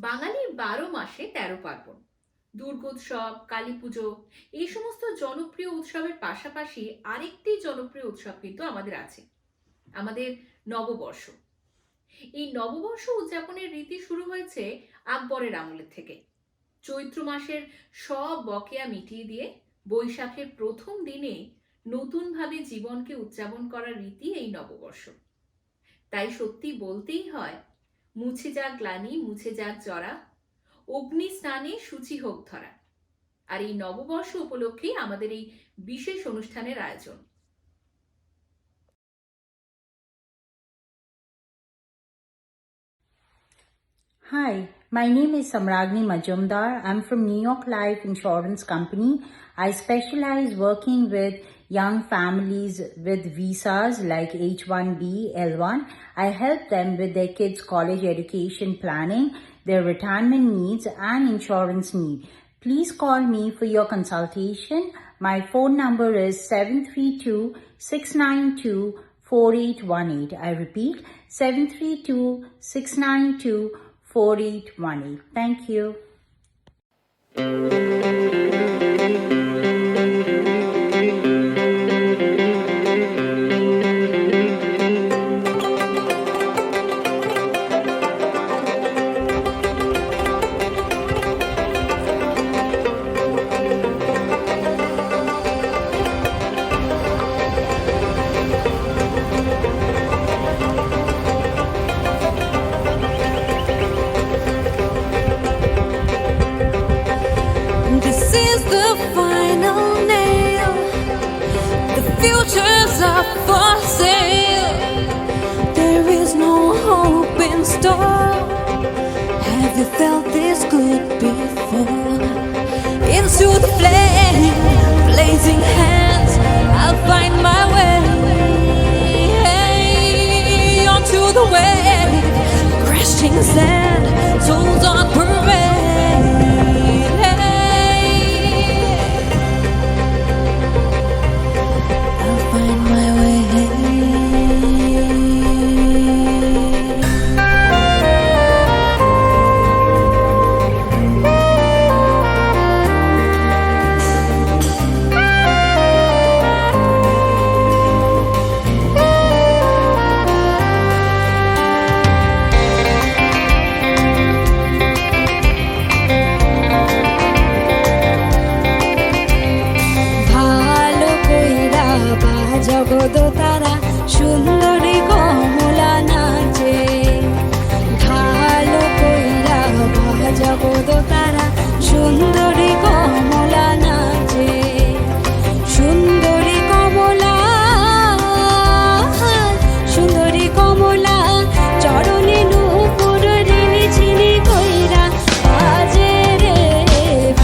বাঙালির 12 মাসে 13 পার্বণ। দুর্গোৎসব, কালী পুজো এই সমস্ত জনপ্রিয় উৎসবের পাশাপাশি আরেকটি জনপ্রিয় উৎসব কিন্তু আমাদের আছে, আমাদের নববর্ষ। এই নববর্ষ উদযাপনের রীতি শুরু হয়েছে আকবরের আমলের থেকে। চৈত্র মাসের সব বকেয়া মিটিয়ে দিয়ে বৈশাখের প্রথম দিনে নতুনভাবে জীবনকে উদযাপন করার রীতি এই নববর্ষ। তাই সত্যি বলতেই হয়, মুছে যাক গ্লানি, মুছে যাক জরা, অগ্নি স্নানে শুচি হোক ধরা। আর এই নববর্ষ উপলক্ষেই আমাদের এই বিশেষ অনুষ্ঠানের আয়োজন। Hi, my name is Samragni Majumdar. I'm from New York Life Insurance Company. I specialize working with young families with visas like H-1B, L-1. I help them with their kids' college education planning, their retirement needs and insurance need. Please call me for your consultation. My phone number is 732-692-4818. I repeat, 732-692-4818. Thank you. This is the final nail. The future's up for sale. There is no hope in store. Have you felt this good before? Into the flame, blazing hands, I'll find my way. Onto the wave, crashing sand, souls on parade. I'll find my way. ভালো কইরা বাজাবো দোতারা, সুন্দরী কমলা নাচে। ভালো কইরা বাজাবো দোতারা, সুন্দরী কমলা নাচে। সুন্দরী কমলা, সুন্দরী কমলা, চরণে নূপুর রিনি ঝিনি কইরা বাজে রে।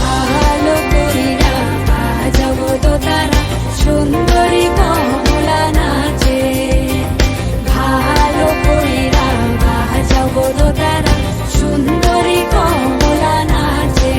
ভালো কইরা বাজাবো দোতারা, সুন্দরী কমলা নাচে। ভালো কইরা বাজাবো দোতারা, সুন্দরী কমলা নাচে।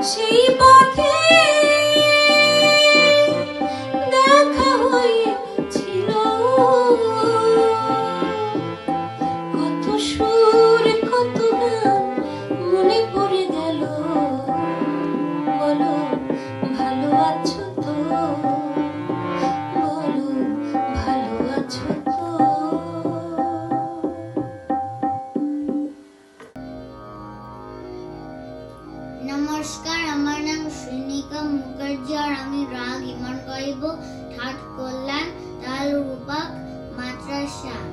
সেই পথে দেখা হয়েছিল, কত সুর কত গান মনে পড়ে গেল। বলো ভালো আছো তো, বলো ভালো আছো তো। নমস্কার, আমার নাম শ্রীনিকা মুখার্জি আর আমি রাগ ইমান গাইব ঠাট কল্যাণ তাল রূপক মাত্রা ৭।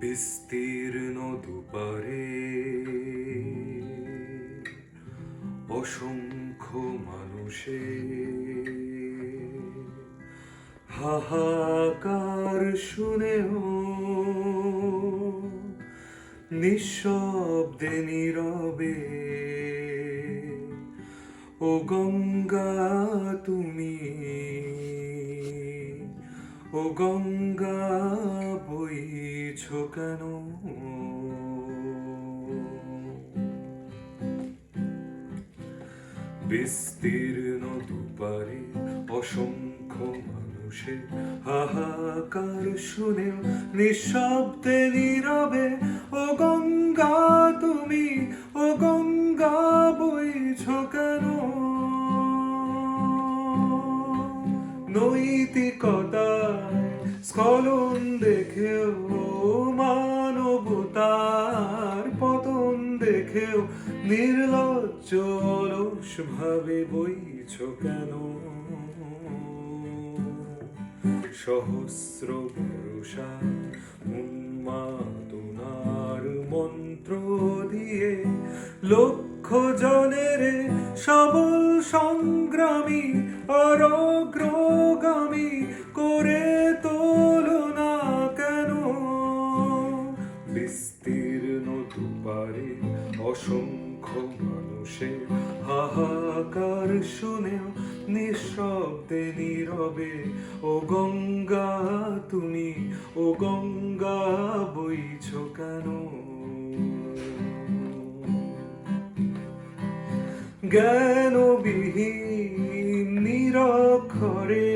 বিস্তীর্ণ দুপারে অসংখ্য মানুষের হাহাকার শুনেও নিঃশব্দে নীরবে ও গঙ্গা তুমি, ও গঙ্গা বইছ কেন? বিস্তীর্ণ দুপারে অসংখ্য মানুষের হাহাকার শুনেও নিঃশব্দে নীরবে ও গঙ্গা তুমি, ও গঙ্গা বইছ কেন? নৈতিকতায় স্খলন দেখেও মানব তবু তার পতন দেখেও নির্লজ্জ অলস ভাবে বইছ কেন? সহস্র ভরসা উন্মাদনার মন্ত্র দিয়ে লক্ষ জনের সবল সংগ্রামী আর অগ্রগামী করে তোলো না কেন? বিস্তীর্ণ দুপারে অসংখ্য মানুষের হাহাকার শুনেও নিঃশব্দে নীরবে ও গঙ্গা তুমি, ও গঙ্গা বইছ কেন? জ্ঞানবিহীন নিরক্ষরে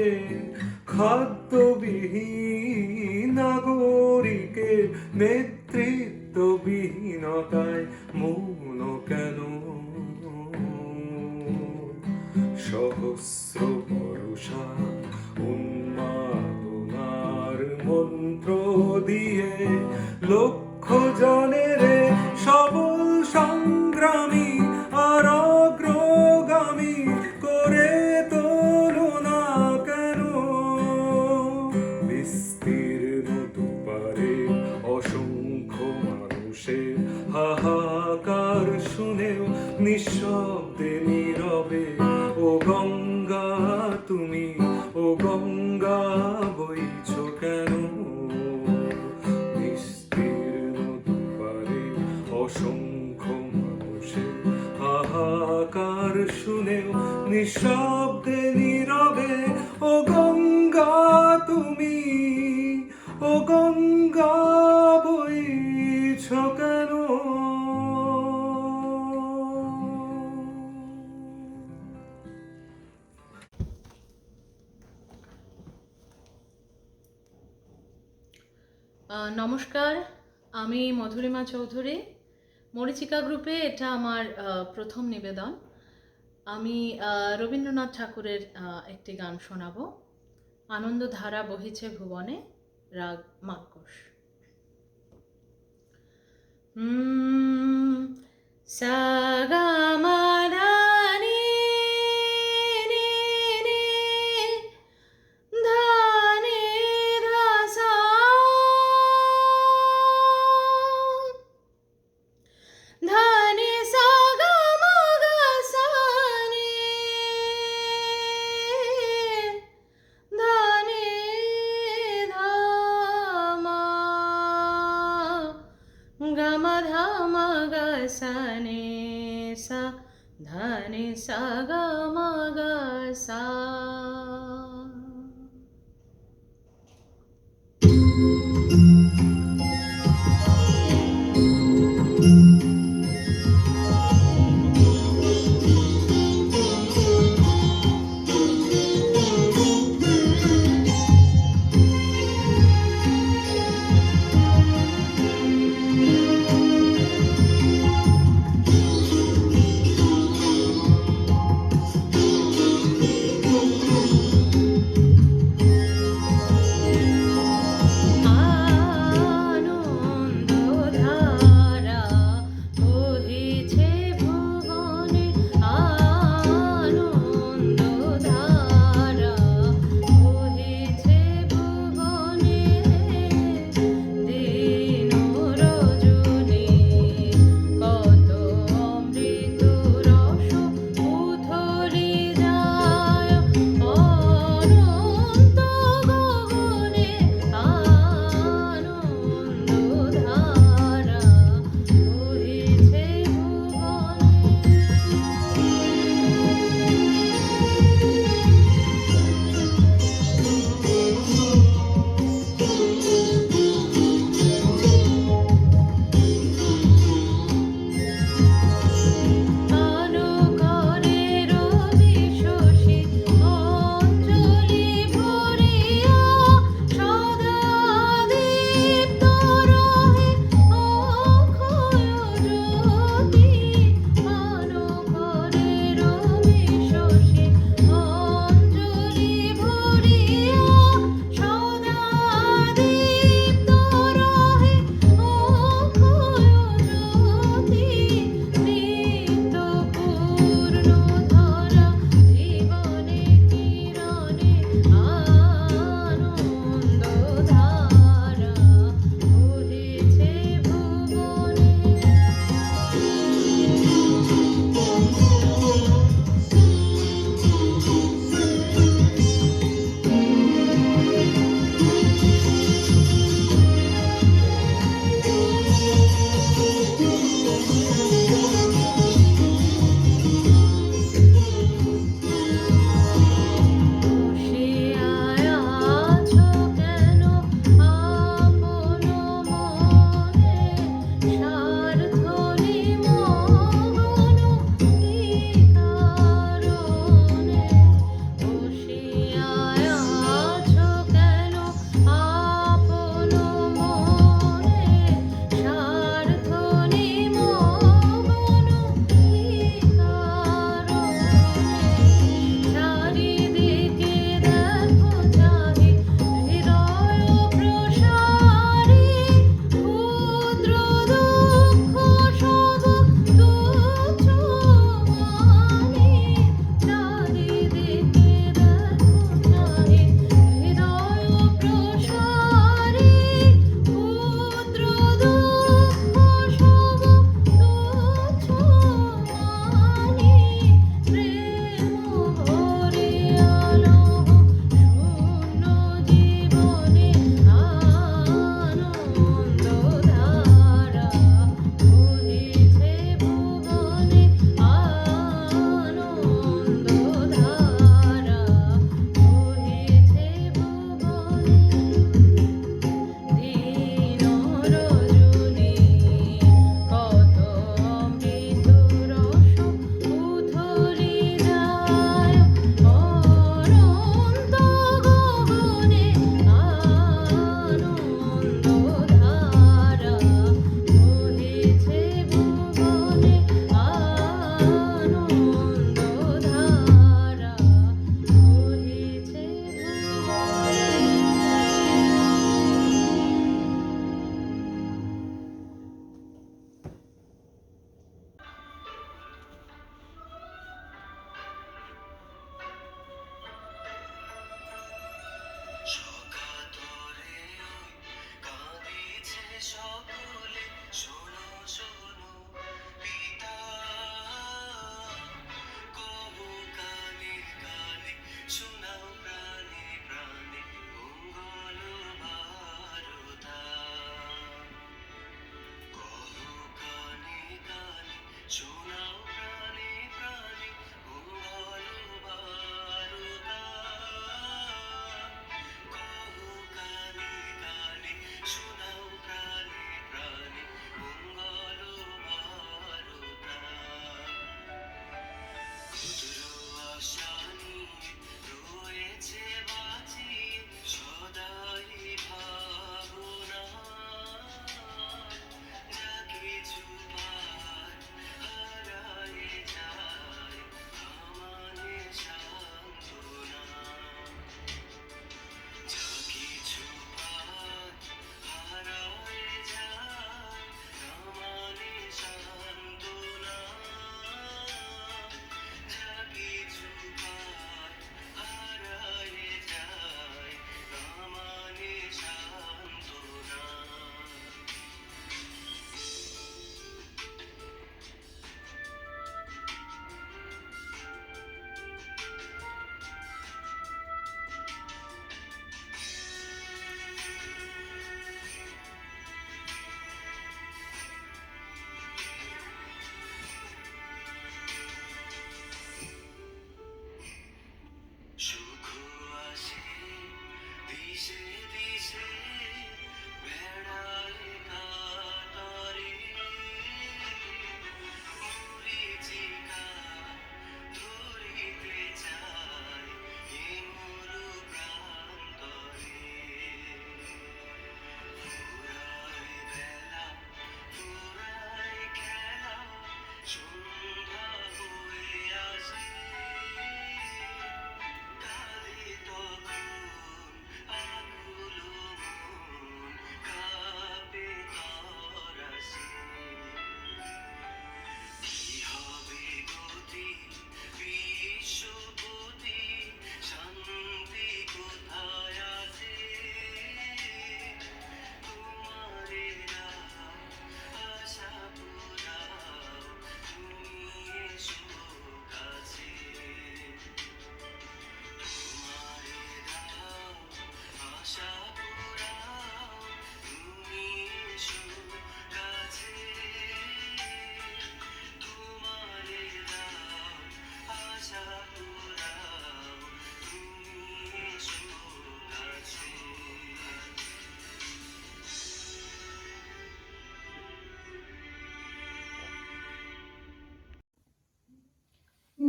খাদ্যবিহীন নাগরিকের নেতৃত্ববিহীনতায় মৌন কেন? সহস্র ভরসা উন্মাদনার মন্ত্র দিয়ে লক্ষ জনের সবল সংগ্রামী আর অগ্রগামী করে তোলো না কেন? বিস্তীর্ণ দুপারে অসংখ্য মানুষের হাহাকার শুনেও নিঃশব্দে নীরবে ও গঙ্গা তুমি, ও গঙ্গা বইছ কেন? বিস্তীর্ণ দুপারে অসংখ্য মানুষের হাহাকার শুনেও নিঃশব্দে নীরবে ও গঙ্গা তুমি, ও গঙ্গা বইছ কেন? নমস্কার, আমি মধুরিমা চৌধুরী। মরীচিকা গ্রুপে এটা আমার প্রথম নিবেদন। আমি রবীন্দ্রনাথ ঠাকুরের একটি গান শোনাবো, আনন্দধারা বহিছে ভুবনে, রাগ মার্কশ। সা গা মা ধা নি নি নি ধা নি ধা সা, ধা নি সা গা মা গা সা নি, ধা নি ধা মা গা মা ধা মা গা সা নি সা, ধা নি সা গা মা গা সা।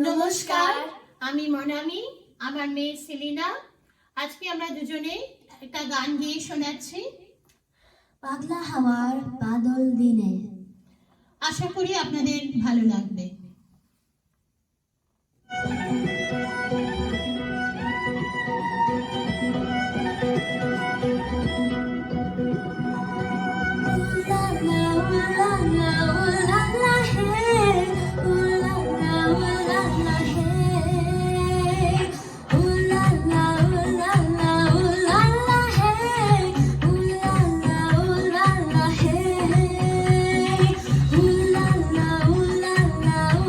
নমস্কার, আমি মনামি, আমার মেয়ে সেলিনা। আজকে আমরা দুজনে একটা গান গিয়ে শোনাচ্ছি। পাগলা হাওয়ার বাদল দিনে। আশা করি আপনাদের ভালো লাগবে। La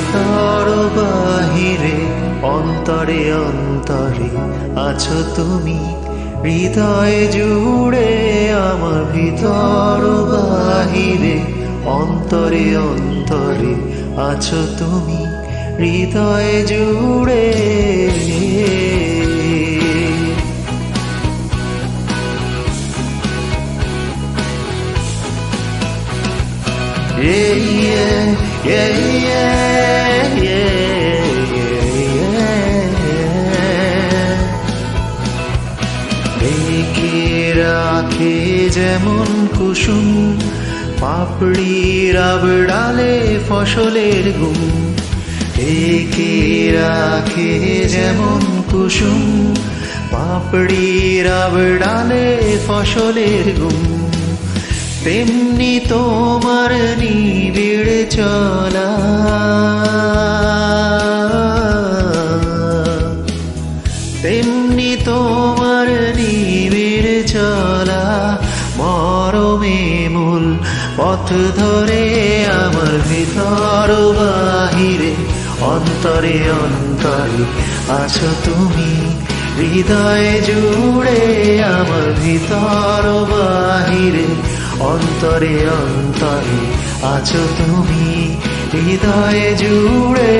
ভিতর বাহিরে অন্তরে অন্তরে আছো তুমি হৃদয় জুড়ে আমার ভিতর বাহিরে অন্তরে অন্তরে আছো তুমি হৃদয় জুড়ে yeah, yeah, yeah, yeah, yeah. ঢেকে রাখে যেমন কুসুম পাপড়ির আবড়ালে ফসলের গুম ঢেকে রাখে যেমন কুসুম পাপড়ির আবড়ালে ফসলের গুম তেমনি তোমার নিবিড় চলা তেমনি তোমার নিবিড় চলা মরমে মূল পথ ধরে আমার ভিতর বাহিরে অন্তরে অন্তরে আছো তুমি হৃদয় জুড়ে আমার ভিতর বাহিরে অন্তরে অন্তরে আছো তুমি হৃদয় জুড়ে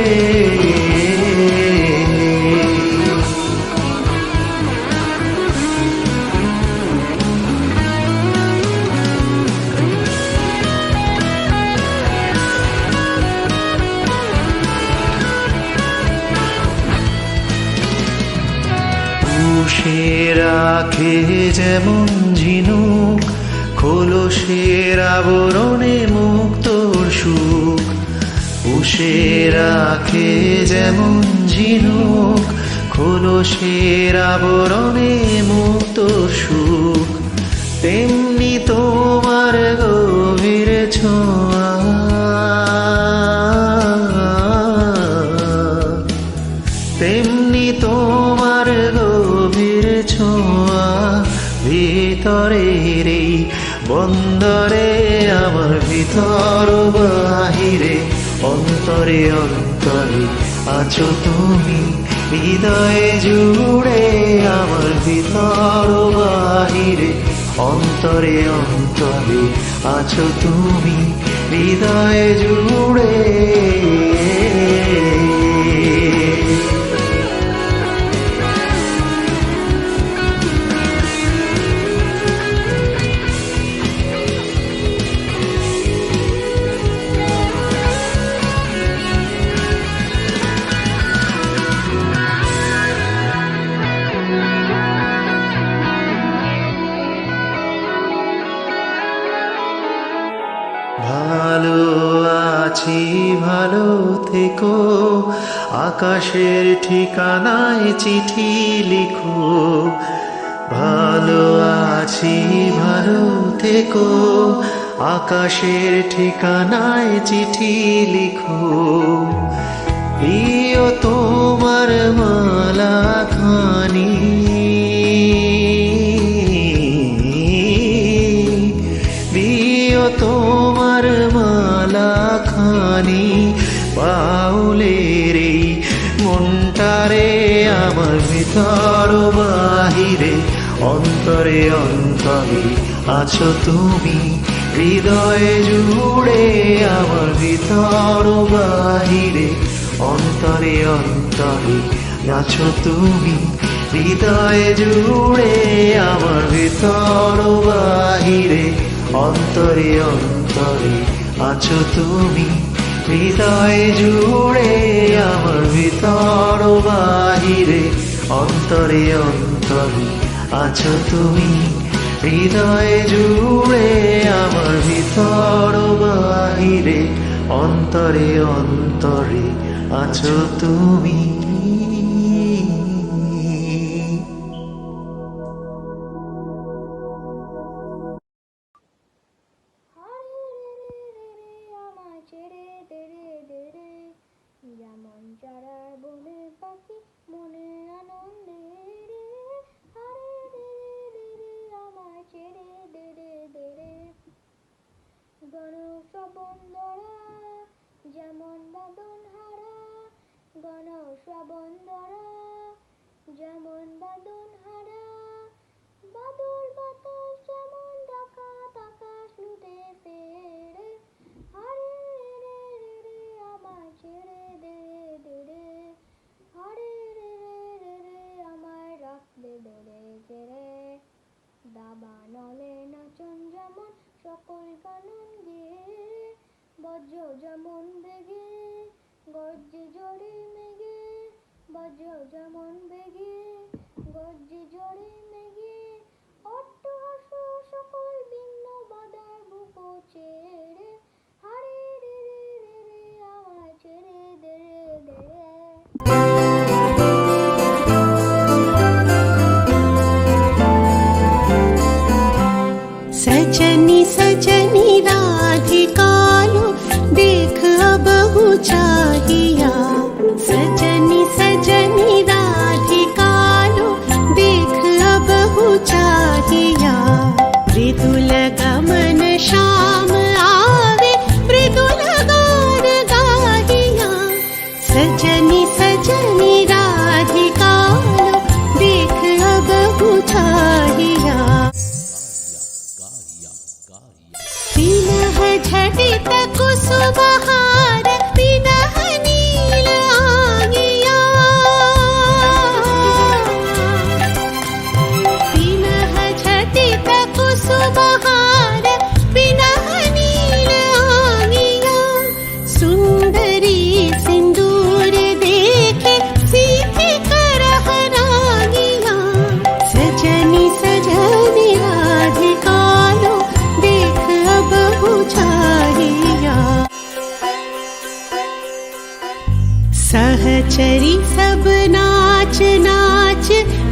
পুষে রাখে যেমন ঝিনুক খোলসের আবরণে মুক্তর সুখ পুষে রাখে যেমন ঝিনুক খোলসের আবরণে মুক্তর সুখ তেমনি তোমার গভীর ছোঁয়া তেমনি তোমার গভীর ছোঁয়া ভিতরের এই বন্দরে আমার ভিতর বাহিরে অন্তরে অন্তরে আছো তুমি হৃদয় জুড়ে আমার ভিতর বাহিরে অন্তরে অন্তরে আছো তুমি হৃদয় জুড়ে ভালো আছি ভালো থেকো আকাশের ঠিকানায় চিঠি লিখো ভালো আছি ভালো থেকো আকাশের ঠিকানায় চিঠি লিখো প্রিয় তোমার মালা খানি প্রিয় তোমার মালা খানি পাউলের এই মনটারে আমার ভিতর বাহিরে অন্তরে অন্তরে আছো তুমি হৃদয় জুড়ে আমার ভিতর বাহিরে অন্তরে অন্তরে আছো তুমি হৃদয় জুড়ে আমার ভিতর বাহিরে অন্তরে অন্তরে আছো তুমি হৃদয় জুড়ে আমার ভিতর বাহিরে অন্তরে অন্তরে আছো তুমি হৃদয় জুড়ে আমার ভিতর বাহিরে অন্তরে অন্তরে আছো তুমি আমায় ছেড়ে দেরে দেরে যেমন চারার বনে পাখি মনে আনন্দে রে হারে রে আমায় ছেড়ে দেরে দেরে গণ বন্দরা যেমন বাদন হারা গণ শ্রাবণ ধরা, যেমন বাদন হারা বাদল বাতাস, যেমন ডাকাত আকাশ লুটে ফেরে, হারে রে রে রে আমায় ছেড়ে দে দে রে, হারে রে রে রে আমায় রাখবে ধরে ফেরে, দাবা নলে নাচন যেমন সকল কানন গেয়ে, বজ্র যেমন বেগে গর্জে জোরে মেঘে, বজ্র যেমন বেগে গর্জে জোরে মেঘে, অট্টহাস সকল ভিন্ন বাধার বুক ছেড়ে, হারে রে রে রে রে আমায় ছেড়ে দে দে রে। सजनी सजनी राधिकालो देख अब चाहिया, सजनी सजनी राधिकालो देख अब चाहिया, मृदुल गमन श्याम आवे मृदुल गान गाहिया, सजनी सजनी राधिकालो देख अब चाहिया, पिनह झटित कुसुमहार पिनह नील आंगिया, पिनह झटित कुसुमहार पिनह नील आंगिया, सुंदरी सिंदूर देखे सीधे करह रागिया, सजनी सजनी राधिकालो देख अब चाहिया, सहचरी सब नाच नाच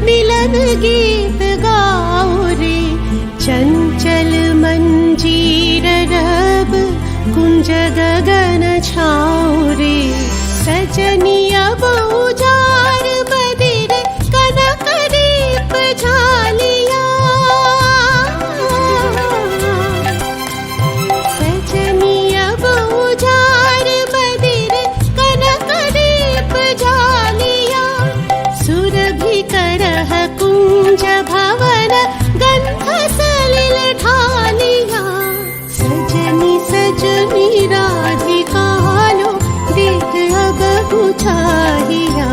मिलन गीत गाओ रे, चंचल मंजीर रब कुंज गगन छाओ रे, सजनी अब उजाड़ बदिर कनक दीप झालिया, सजनी अब उजाड़ बदिर कनक दीप झालिया, सुरभि करह कुंज भवन गंध सलिल ढालिया, सजनी सजनी राधिकालो देख अब चाहिया,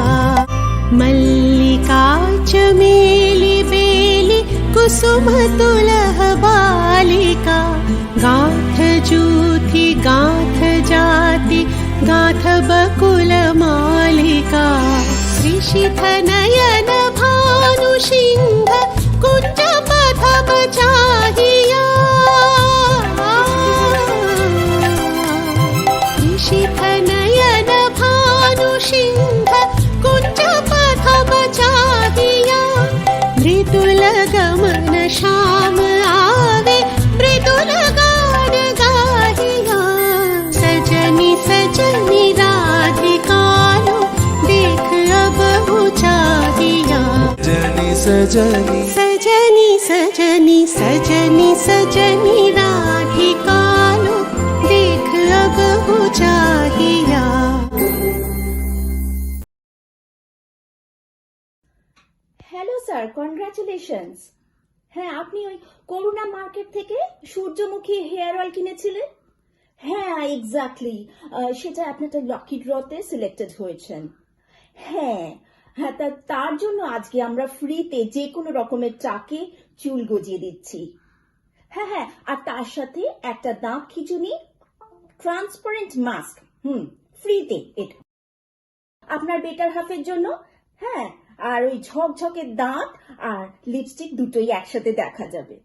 मल्लिका चमेली बेली कुसुम तुलह बालिका, गांठ जूथी गांठ जाति गांठ बकुल मालिका, ऋषिथ नयन भानु सिंह कुंज पथम चाहिया, ऋषिथ नयन भानु सिंह कुंज पथम चाहिया, मृदुल गमन श्याम आवे मृदुल गान गाहिया, सजनी सजनी राधिकालो देख अब चाहिया, सजनी सजनी सजनी सजनी सजनी सजनी राधिकालो देख अब चाहिया। Hello sir, congratulations. হ্যাঁ, আপনি ওই করুণা মার্কেট থেকে সূর্যমুখী হেয়ার অয়েল কিনেছিলেন? হ্যাঁ, এক্স্যাক্টলি, সেটা আপনি একটা লাকি ড্রতে সিলেক্টেড হয়েছেন। হ্যাঁ হ্যাঁ, তার জন্য আজকে আমরা ফ্রিতে যে কোনো রকমের টাকে চুল গজিয়ে দিচ্ছি। হ্যাঁ হ্যাঁ, আর তার সাথে একটা দাঁত খিঁচুনি ট্রান্সপারেন্ট মাস্ক ফ্রিতে, এটা আপনার বেটার হাফের জন্য। হ্যাঁ, আর ওই ঝকঝকে দাঁত আর লিপস্টিক দুটোই একসাথে দেখা যাবে।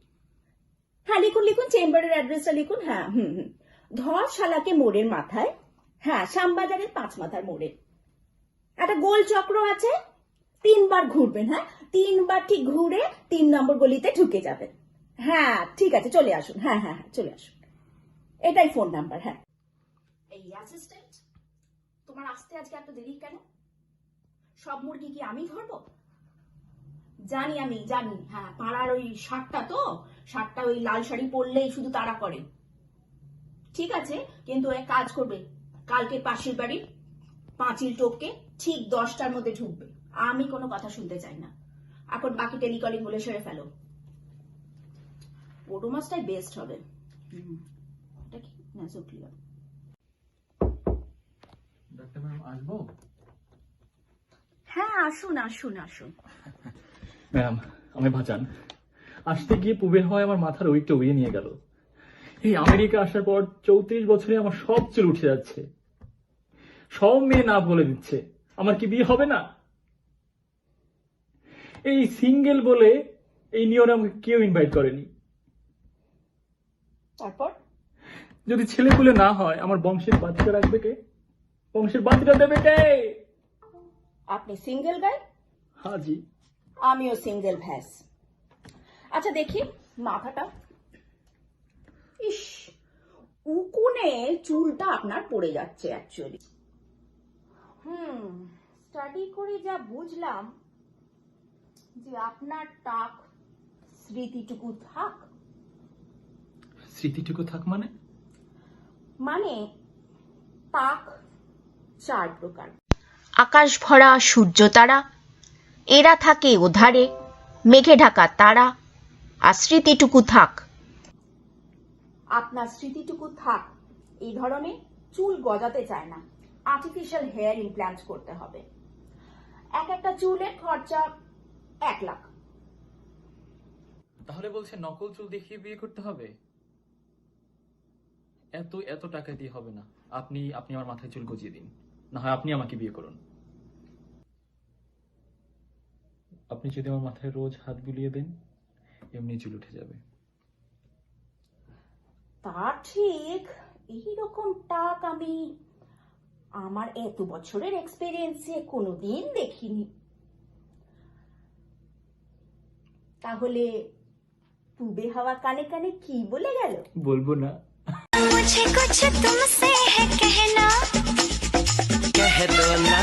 হ্যাঁ, লিখুন লিখুন, চেম্বারের অ্যাড্রেসটা লিখুন। হ্যাঁ ধরশালাকে মোড়ের মাথায়, হ্যাঁ শ্যামবাজারের 5 মাথার মোড়ে একটা গোল চক্র আছে, 3 বার ঘুরবেন। হ্যাঁ, 3 বার ঠিক ঘুরে 3 নম্বর গলিতে ঢুকে যাবেন। হ্যাঁ ঠিক আছে, চলে আসুন। হ্যাঁ হ্যাঁ হ্যাঁ, চলে আসুন, এটাই ফোন নাম্বার। হ্যাঁ, এই অ্যাসিস্ট্যান্ট, তোমার আসতে আজকে এত দেরি কেন? সব মুরগি কি আমি ধরবো? জানি আমি জানি। হ্যাঁ, পাড়ার ওই ষাটটা ওই লাল শাড়ি পরলেই শুধু তারা করে। ঠিক আছে, কিন্তু এক কাজ করবে, কালকে পাশের বাড়ির পাঁচিল টোপকে ঠিক 10টার মধ্যে ঢুকবে। আমি কোনো কথা শুনতে চাই না। এখন বাকি টেলিকলিং গুলো সেরে ফেলো। ওডোমাসটাই বেস্ট হবে। এটা কি নাসো ক্লিয়ার। ডাক্তার ম্যাম আসবো? হ্যাঁ আসুন আসুন আসুন। ম্যাম আমি বাঁচান। আসতে গিয়ে পুবের হয় আমার মাথার ওইটা উড়িয়ে নিয়ে গেল। এই আমেরিকা আসার পর 34 বছরে আমার সব চুল উঠে যাচ্ছে। সব মেয়ে না বলে দিচ্ছে। আমার কি বিয়ে হবে না? এই সিঙ্গেল বলে এই নিয়মে আমাকে কেউ ইনভাইট করেনি। তারপর যদি ছেলে বলে না হয় আমার বংশের বাতিটা রাখবে কে? বংশের বাতিটা দেবে কে? আপনি সিঙ্গেল গাই, হাজি। আমিও সিঙ্গেল ভ্যাস। আচ্ছা দেখি মাথাটা। ইস, উকুনে চুলটা আপনার পড়ে যাচ্ছে অ্যাকচুয়ালি। স্টাডি করে যা বুঝলাম যে আপনার টাক স্মৃতিটুকু থাক। স্মৃতিটুকু থাক মানে? মানে টাক 4 প্রকার। আকাশ ভরা সূর্য তারা, এরা থাকে ওধারে, মেঘে ঢাকা তারা, আর স্মৃতিটুকু থাক। আপনার স্মৃতিটুকু থাক এই ধরনের চুল গজাতে চায় না, আর্টিফিশিয়াল হেয়ার ইমপ্ল্যান্ট করতে হবে। একটা চুলের খরচা 1 লাখ। তাহলে বলছে নকল চুল দেখিয়ে বিয়ে করতে হবে? এত টাকা দিয়ে হবে না। আপনি আমার মাথায় চুল গজিয়ে দিন, না হয় আপনি আমাকে বিয়ে করুন। আপনি যদি আমার মাথায় রোজ হাত বুলিয়ে দেন, এমনি চুল উঠে যাবে। তা ঠিক, এইরকম টাক আমি আমার এত বছরের এক্সপেরিয়েন্সে কোনোদিন দেখিনি। তাহলে পুবে হাওয়া কানে কানে কি বলে গেল? বলবো না। मुझे कुछ तुमसे है कहना, कह दो ना,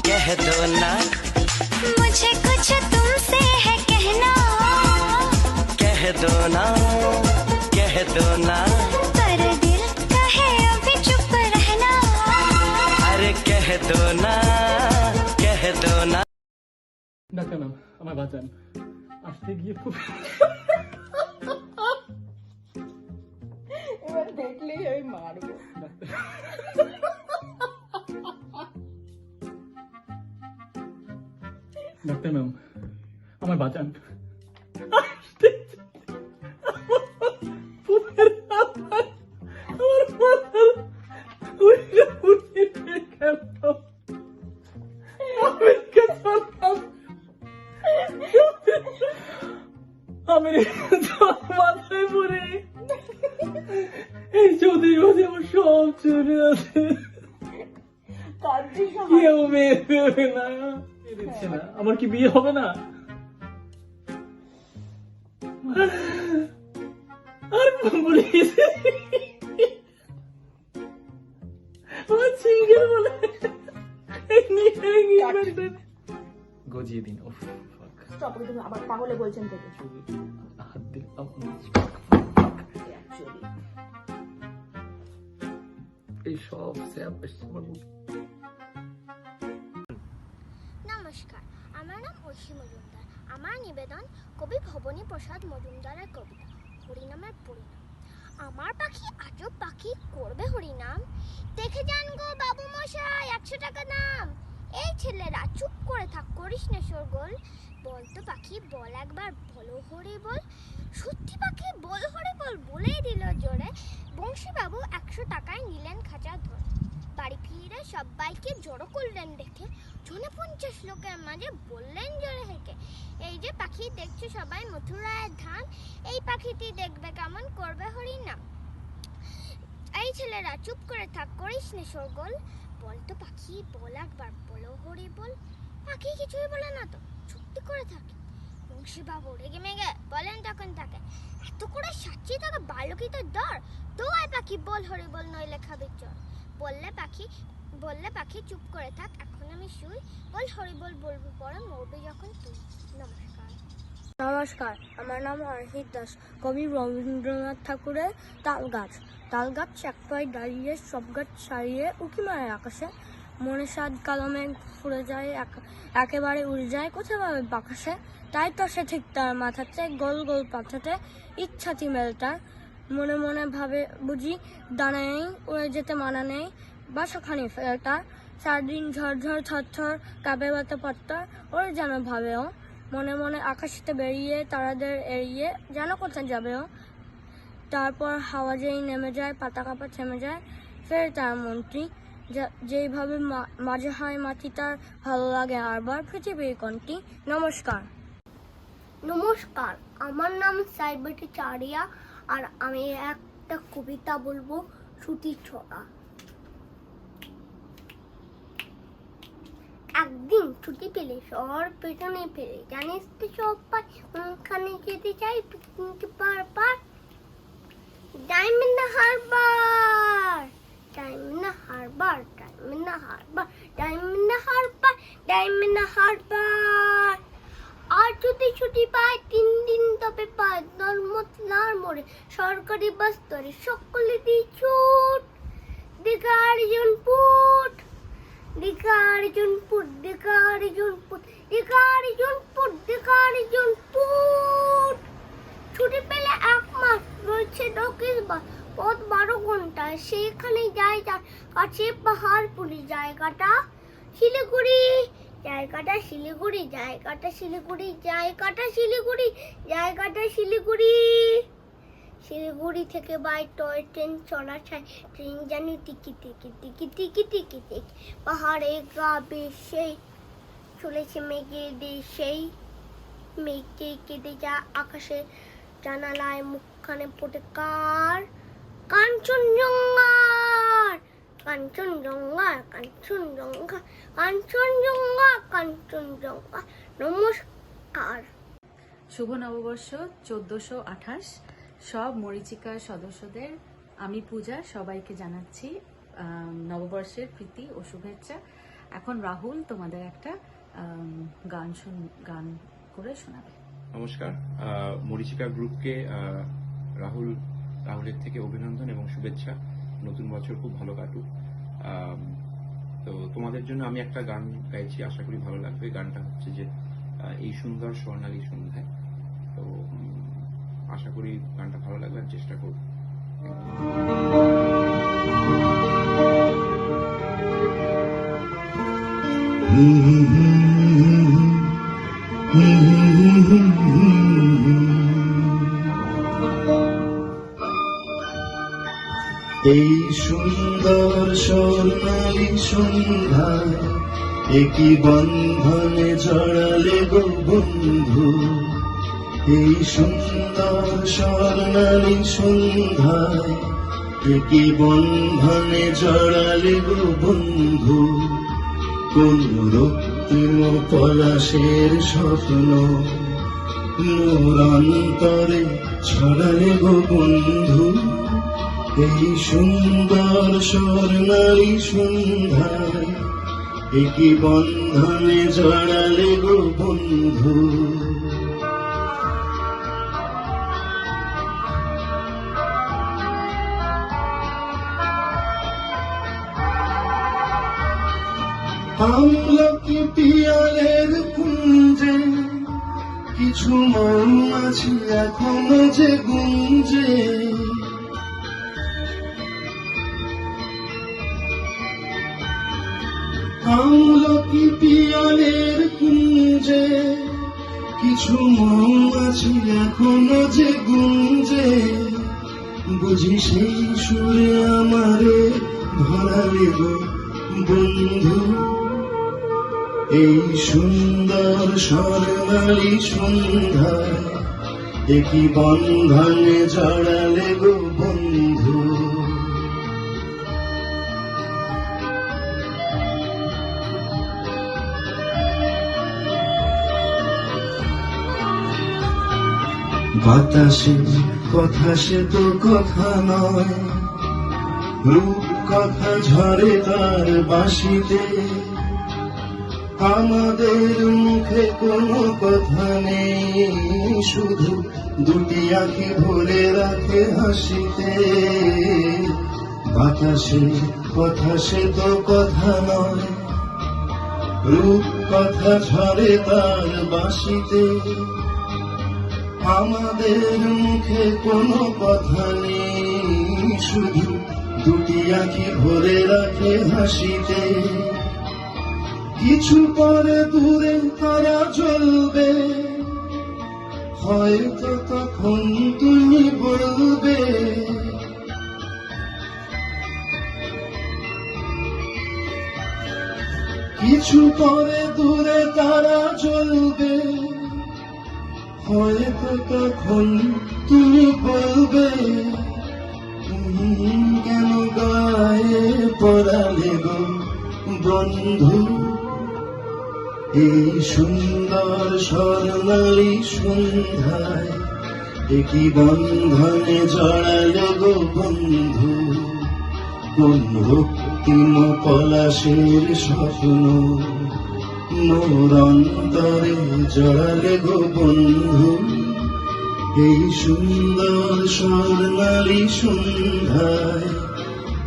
कह दो ना, मुझे कुछ तुमसे है कहना, कह दो ना, कह दो ना, पर दिल कहे अभी चुप रहना। अरे कह दो ना, कह दो ना। ডাক্তার ম্যাম আমার বাঁচান। আসতে গিয়ে খুব এবার দেখলেই আমি মারবো। ডাক্তার ম্যাম আমার বাঁচান। মাথায় পরে এই 34 বছর আমার সব চলে আছে। কেউ মেয়ে দেবে না, দিচ্ছে না। আমার কি বিয়ে হবে না? আর পুলিশ সিঙ্গেল বলে গজিয়ে দিন। স্টপ করে তুমি আবার পাগলে বলছেন থেকে। হাত দিলাম এই সব স্যাপ আমার মুখ। নমস্কার, আমার নাম ঐশী মজুমদার। আমার নিবেদন কবি ভবনী প্রসাদ মজুমদারের কবিতা হরিনামের পরিণাম। আমার পাখি আজব পাখি করবে হরিনাম, দেখে যান গো বাবু মশাই 100 টাকা দাম। এই ছেলেরা চুপ করে থাক, করিস না শোরগোল। বল তো পাখি বল একবার, বলো হরি বল। সত্যি পাখি বল হরি বল, বলেই দিল জোরে। বংশীবাবু 100 টাকায় নিলেন খাঁচা ধরে। বাড়ি ফিরে সবাইকে জড়ো করলেন দেখে, 50 লোকের মাঝে বললেন জোরে হেঁকে, এই যে পাখি দেখছো সবাই মথুরায়ের ধান, এই পাখিটি দেখবে কেমন করবে হরিনাম। এই ছেলেরা চুপ করে থাক, করিস না শোরগোল। বল তো পাখি বল একবার, বলো হরি বল। পাখি কিছুই বলে না তো, চুপটি করে থাকে। বংশীবাবু রেগে মেগে বলেন তখন তাকে, এত করে সাচ্ছি টাকা বাড়লো কি তোর দর? দোয়াই পাখি বল হরি বল, নইলে খাবি চর। বললে পাখি চুপ করে থাক, এখন আমি শুই। বল হরি বল বলবো পরে, মরবি যখন তুই। নমস্কার। নমস্কার, আমার নাম অর্হিত দাস। কবি রবীন্দ্রনাথ ঠাকুরের তাল গাছ। তাল গাছ এক পায়ে দাঁড়িয়ে, সব গাছ ছাড়িয়ে উঁকি মারে আকাশে। মনে সাত কালো মেঘ ফুরে যায়, একেবারে উড়ে যায় কোথায় ভাবে বাকাশে। তাই তো সে ঠিক তার মাথাতে গোল গোল পাথাতে ইচ্ছাতি মেলটার। মনে মনে ভাবে বুঝি দানা নেই, উড়ে যেতে মানা নেই, বাসাখানি ফেলটার। সারাদিন ঝরঝর থরথর কাবে বাতা পত্তর, ওরে যেন ভাবেও। মনে মনে আকাশেতে বেরিয়ে তারাদের এড়িয়ে যেন কোথায় যাবেও। তারপর হাওয়া যেই নেমে যায়, পাতা কাপা থেমে যায়, ফের তার মন্ত্রী। যেইভাবে মাঝে হয় মাটি তার, ভালো লাগে আরবার পৃথিবীর কোনটি। নমস্কার। নমস্কার, আমার নাম সাইবাটি চারিয়া, আর আমি একটা কবিতা বলবো, সুতি ছড়া। একদিন ছুটি পেলে শহর পেছনে ফেলে, জানিস তো সবাই ওখানে যেতে চাই পিকনিক পার। Diamond Harbour, Diamond Harbour, Diamond Harbour, Diamond Harbour, Diamond Harbour. আর যদি ছুটি পায় 3 দিন তবে পায় ধর্মতলার মোড়ে সরকারি বাস ধরে সকলে দিয়ে ছুট। দিঘা আর্জুনপুর, দিঘা আর্জুনপুর, দিঘা আর্জুনপুর, দিঘা আর্জুনপুর, দিঘা আর্জুনপুর। ছুটি পেলে 1 মাস রয়েছে 21 বার, পথ 12 ঘন্টা, সেখানে যায় যার কাছে পাহাড়পুরি। জায়গাটা শিলিগুড়ি, জায়গাটা শিলিগুড়ি, জায়গাটা শিলিগুড়ি, জায়গাটা শিলিগুড়ি, জায়গাটা শিলিগুড়ি। শিলিগুড়ি থেকে বাই টয় ট্রেন চলাচল, ট্রেন জানি টিকি টিকি টিকি টিকি টিকি টিকি। পাহাড়ে গা বেশি চলেছে মেঘের দেশেই, মেঘে কেটে যা আকাশে, জানালায় মুখখানে পড়ে কার, কাঞ্চনজঙ্ঘার, কাঞ্চনজঙ্ঘা, কাঞ্চনজঙ্ঘা, কাঞ্চনজঙ্ঘা, কাঞ্চনজঙ্ঘা। নমস্কার। শুভ নববর্ষ 1428। সব মরীচিকার সদস্যদের আমি পূজা সবাইকে জানাচ্ছি নববর্ষের প্রীতি ও শুভেচ্ছা। এখন রাহুল তোমাদের একটা গান করে শোনাবে। নমস্কার, মরীচিকা গ্রুপকে রাহুলের থেকে অভিনন্দন এবং শুভেচ্ছা। নতুন বছর খুব ভালো কাটুক। তো তোমাদের জন্য আমি একটা গান গাইছি, আশা করি ভালো লাগবে। গানটা হচ্ছে যে এই সুন্দর স্বর্ণালী সন্ধ্যায়। তো আশা করি গানটা ভালো লাগবে, আর চেষ্টা করব। এই সুন্দর স্বর্ণালী সন্ধ্যায় একই বন্ধনে জড়ালে গো বন্ধু। এই সুন্দর স্বর্ণালী সন্ধ্যায় একই বন্ধনে জড়ালে গো বন্ধু। কোন রক্তিম পলাশের স্বপ্ন মোর অন্তরে ছড়ালে গো বন্ধু। এই সুন্দর স্বর্ণালী সন্ধ্যায় একই বন্ধনে জড়ালে গো বন্ধু। আমলকি পিয়ালের কুঞ্জে কিছু মৌমাছি এখনো যে গুঞ্জে। আমলকি পিয়ালের কুঞ্জে কিছু মৌমাছি এখনো যে গুঞ্জে। বুঝি সেই সুরে আমারে ধরালে গো বন্ধু। এই সুন্দর স্বর্ণালী সন্ধ্যায় একই বন্ধনে জড়ালে গো বন্ধু। বাতাসে কথা সে তো কথা নয়, রূপ কথা ঝরে তার বাঁশিতে। আমাদের মুখে কোনো কথা নেই, শুধু দুটি আঁখি ভরে রাখে হাসিতে। বাতাসে কথা সে তো কথা নয়, রূপ কথা ঝরে তার বাঁশিতে। আমাদের মুখে কোনো কথা নেই, শুধু দুটি আঁখি ভরে রাখে হাসিতে। কিছু পরে দূরে তারা জ্বলবে, হয়তো তখন তুমি বলবে কিছু পরে দূরে তারা জ্বলবে, হয়তো তখন তুমি বলবে কেন গায়ে পড়ালে গো বন্ধু এই সুন্দর স্বর্ণালী সন্ধ্যায়, একই বন্ধনে জড়ালে গো বন্ধু। কোন রক্তিম পলাশের স্বপ্ন মোর অন্তরে জড়ালে গো বন্ধু। এই সুন্দর স্বর্ণালী সন্ধ্যায়,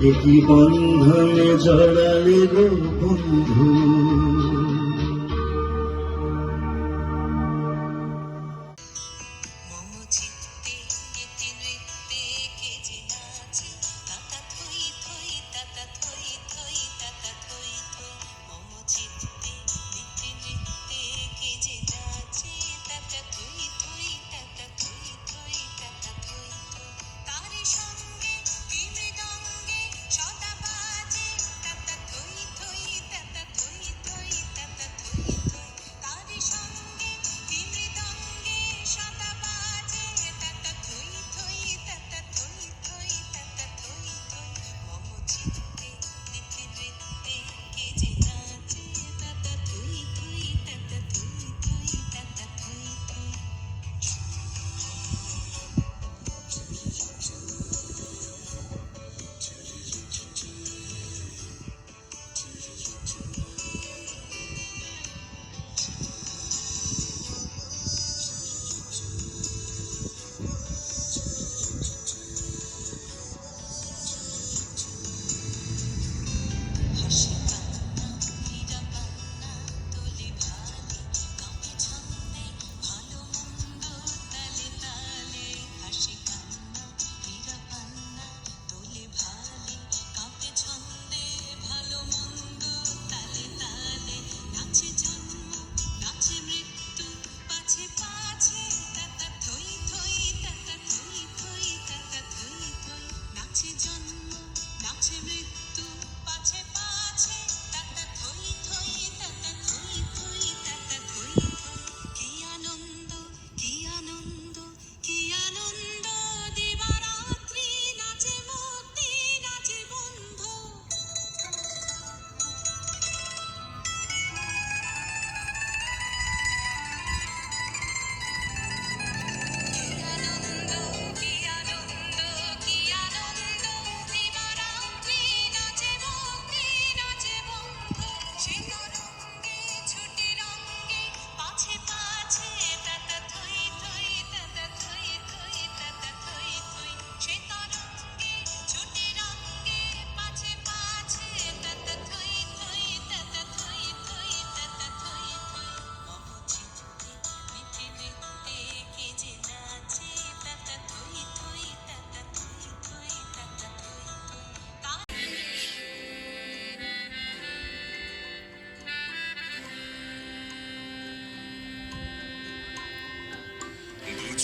একই বন্ধনে জড়ালে গো বন্ধু।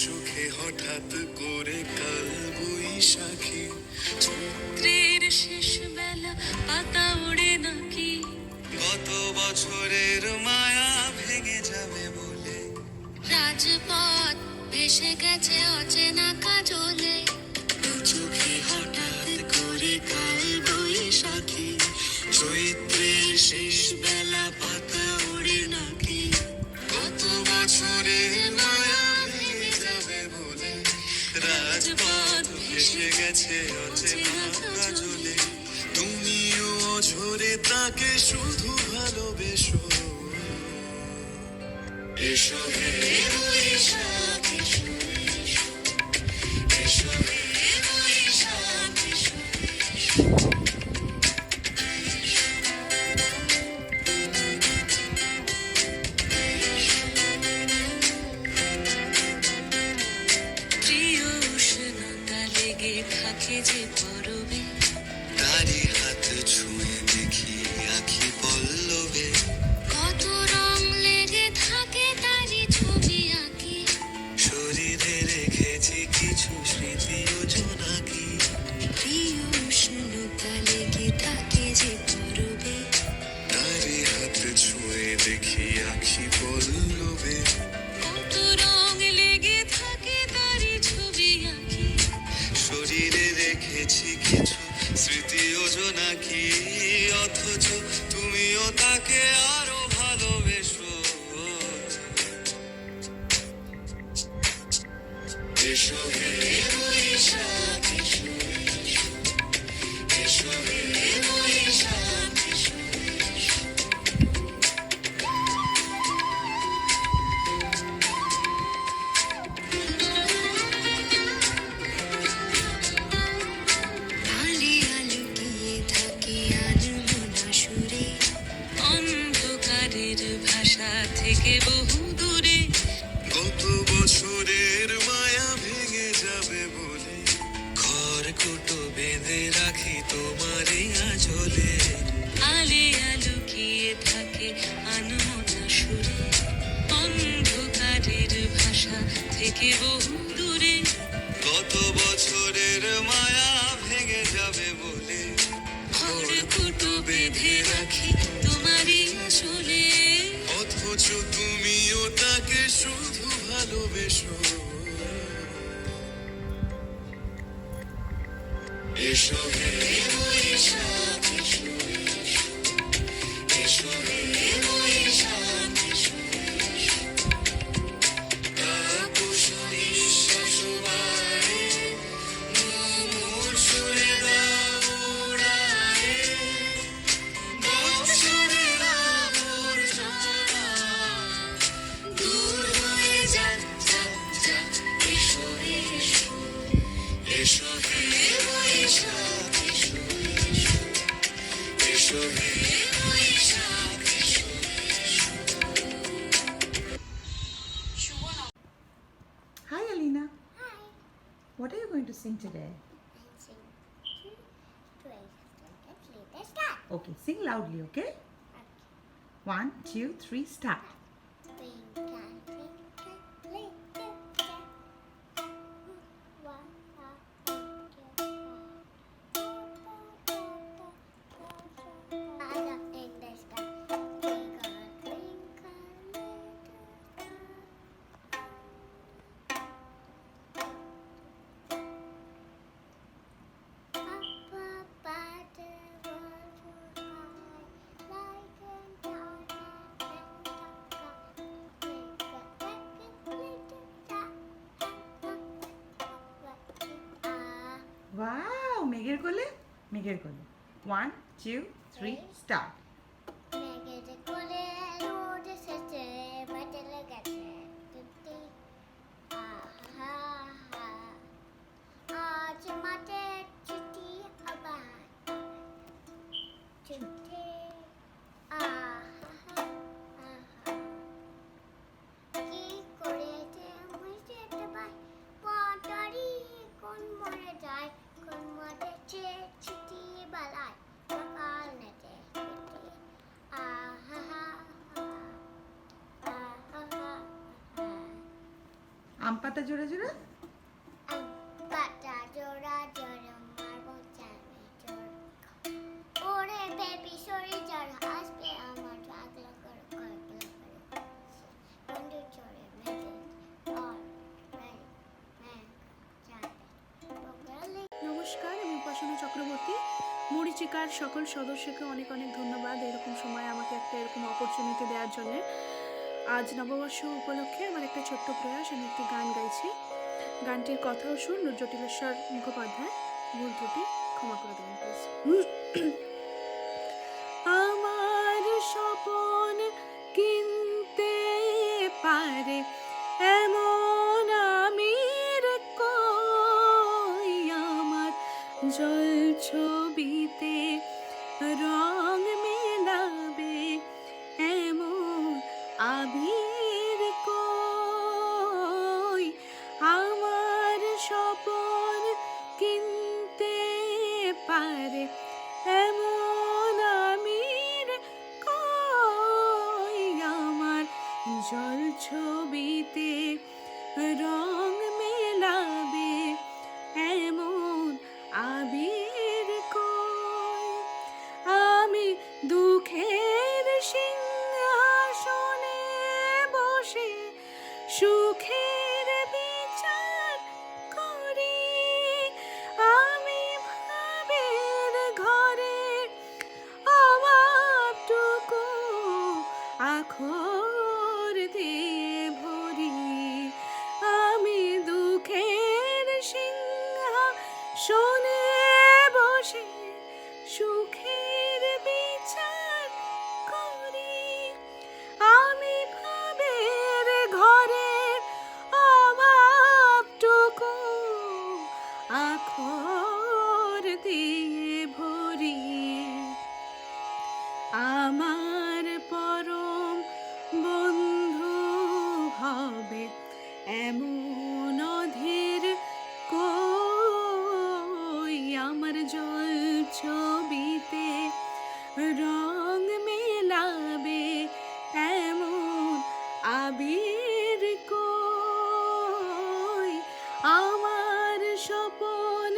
চোখে হঠাৎ করে কাল বৈশাখী, চৈত্রের শেষ বেলা পাতা ওড়ে নাকি, গত বছরের মায়া ভেঙে যাবে বলে রাজপথ ভেসে গেছে অচেনা কাজলে। দু চোখে হঠাৎ করে কাল বৈশাখী, চৈত্রের শেষ বেলা পাতা ওড়ে নাকি, গত বছরের মায়া ভেঙে যাবে বলে রাজপথ ভেসে গেছে অচেনা কাজলে। তুমিও ঝরে তাকে শুধু ভালোবেসো, এসো হে বৈশাখ এসো এসো, এসো হে বৈশাখ এসো এসো। প্রিয় উষ্ণতা লেগে থাকে যে পরবে, তারি হাত ছুঁয়ে দেখি আখি পল্লবে, কত রং লেগে থাকে তারি ছবি আঁকি, শরীরে রেখেছি কিছু স্মৃতি ও জোনাকি। প্রিয় উষ্ণতা লেগে থাকে যে পরবে, তারি হাত ছুঁয়ে দেখি আখি পল্লবে, কত রং লেগে থাকে তারি ছবি আঁকি, শরীরে রেখেছি কিছু স্মৃতি ও জোনাকি। অথচ তুমিও তাকে আরো ভালোবেসো, এসো হে বৈশাখ এসো এসো, এসো হে বৈশাখ এসো এসো। আলি আলুকিয়ে থাকি আনমনা সুরে, অন্ধকারের ভাষা থেকে বহু দূরে, কত বছরের মায়া ভেঙে যাবে বলে, খড়কুটো বেঁধে রাখি তোমার এই আঁচলে। আলি আলুকিয়ে থাকে আনমনা সুরে, অন্ধকারের ভাষা থেকে বহু দূরে, কত বছরের মায়া ভেঙে যাবে বলে, খড়কুটো বেঁধে রাখি তোমারই আঁচলে। অথচ তুমিও তাকে শুধু ভালোবেসো, এসো হে বৈশাখ এসো এসো, এসো হে বৈশাখ এসো এসো। তাপস নিঃশ্বাস বাড়ে, মোর সুরে দাও উড়ায়ে, বৎসরের আবর্জনা দূর হয়ে যাক যাক যাক। এসো এসো, এসো হে বৈশাখ এসো এসো, এসো হে বৈশাখ এসো এসো। Hi, Alina. Hi. What are you going to sing today? Okay, sing loudly, okay? 1, 2, 3, start. Wow, মেঘের কোলে, মেঘের কোলে। 1, 2, 3, start. মেঘের কোলে রোদ এসেছে, মাঠে লেগেছে টুটি, আহা হা। আজ মাঠে ছুটি আবার ছুটি, আহা আহা। কি করে যে মুছে পাই, পটারি কোন মরে যায়, কোন মরে ছুটি বালায়, সকাল নেটে ছুটি, আহা হা আহা হা। আম পাতা জোড়া জোড়া। পাতা জোড়া জোড়া মারবো জানে জোর, ওরে বেবি সরি জোর আসবে আমার পাগলা করে পাগলা করে, বন্ধু চড়ে মেঘে অল মেঘ মেঘ জানে বগলে। নমস্কার, আমি উপাসনা চক্রবর্তী। মরীচিকার সকল সদস্যকে অনেক অনেক ধন্যবাদ এরকম সময় আমাকে একটা এরকম অপরচুনিটি দেওয়ার জন্য। আজ নববর্ষ উপলক্ষে আমার একটা ছোট্ট প্রয়াস, আমি একটি গান গাইছি। গানটির কথা ও সুর জটিলেশ্বর মুখোপাধ্যায়। ভুল ত্রুটি ক্ষমা করে দেবেন প্লিজ। আমার স্বপন কিনতে পাই জল ছবিতে রং মেলাবে এমন আবির কই আমার স্বপন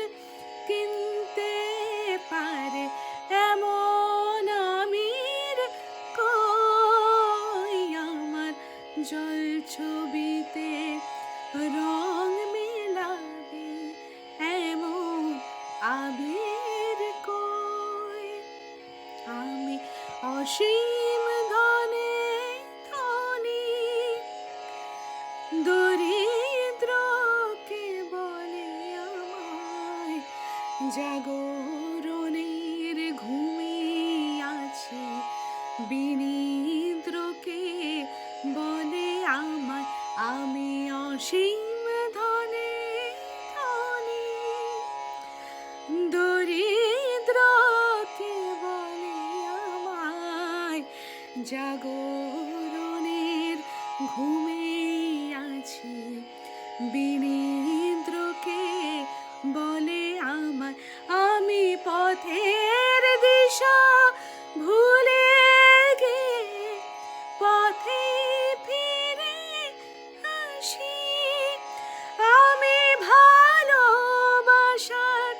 কিনতে পারে এমন আমির কই আমার জল ছবিতে রং মেলাবে এমন আবির কই আমি অসীম ধনে ধনী দরিদ্রকে বলে আমায় জাগরণের ঘুমিয়ে আছে বিনিদ্রকে বলে আমায় আমি অসীম ধনে ধনী দরিদ্রকে বলে আমায় জাগরণের ঘুমে আছি বিনিদ্রকে বলে আমায় আমি পথের দিশা ভুলে গিয়ে পথে ফিরে আসি আমি ভালোবাসার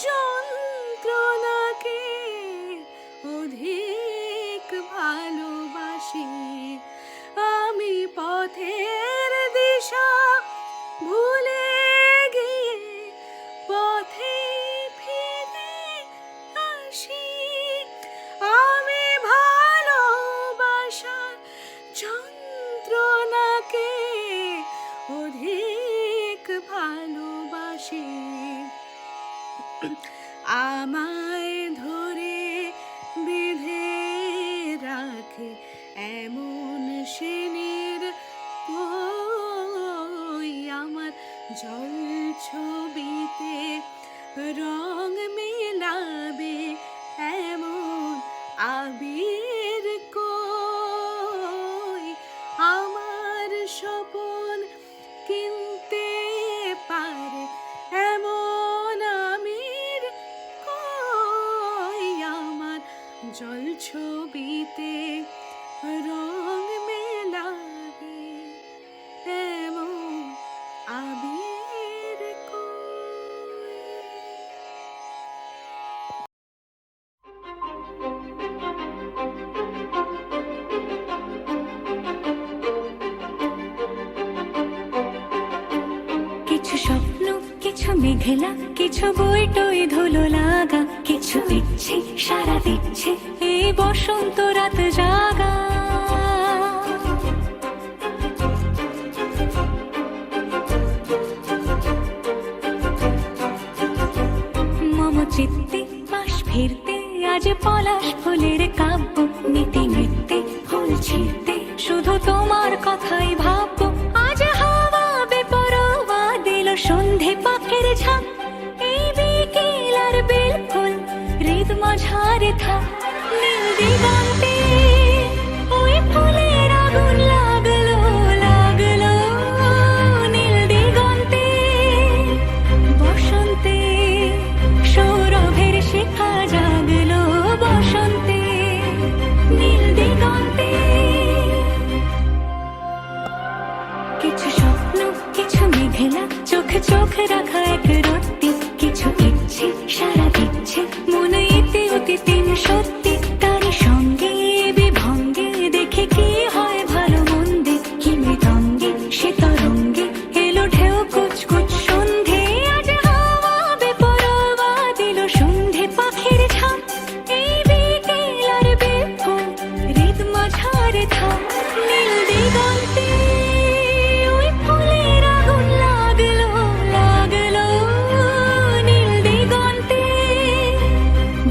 যন্ত্রণাকে অধিক ভালোবাসি আমি পথের দিশা ভুলে গিয়ে পথে ফিরে আসি আমি ভালোবাসার যন্ত্রণাকে অধিক ভালোবাসি আমায় ধরে বেঁধে রাখে এমন শ্রেণীর কই আমার জল ছবিতে রং মেলাবে এমন আবির কই আমার স্বপন কিনতে পারে এমন আমির কই আমার জল ছবিতে রং মেলাবে এমন আবির কই। কিছু স্বপ্ন কিছু মেঘলা কিছু বই টই ধুলো লাগা কিছু ইচ্ছে সারা দিচ্ছে এই বসন্ত রাত জাগা মম চিত্তে পাশ ফিরতে আজ পলাশ ফুলের কাব্য নিতে নিতে ফুল ছিঁড়তে শুধু তোমার কথাই ভাববো আজ হাওয়া বেপরোয়া দিল সন্ধে পাখের ঝাঁক এই বিকেল আর বিলকুল হৃদ মাঝারে থাক নীল দিগন্তে ওই ফুলের আগুন লাগলো লাগলো নীল দিগন্তে বসন্তে সৌরভের শিখা জাগলো বসন্তে নীল দিগন্তে কিছু স্বপ্ন কিছু মেঘলা চোখ চোখ রাখা এক রত্তি কিছু ইচ্ছে সারা দিচ্ছে মনে ইতি অতি তিন সত্যি তার সঙ্গে বিভঙ্গে দেখে কি হয় ভালো মন্দে কি মৃদঙ্গে সে তরঙ্গে এলো ঢেউ কুচকুচ সন্ধে আজ হাওয়া বেপরোয়া দিল সন্ধে পাখির ঝাঁক এই বিকেল আর বিপুল হৃদ মাঝারে থাক নীল দিগন্তে ওই ফুলের আগুন লাগলো লাগলো নীল দিগন্তে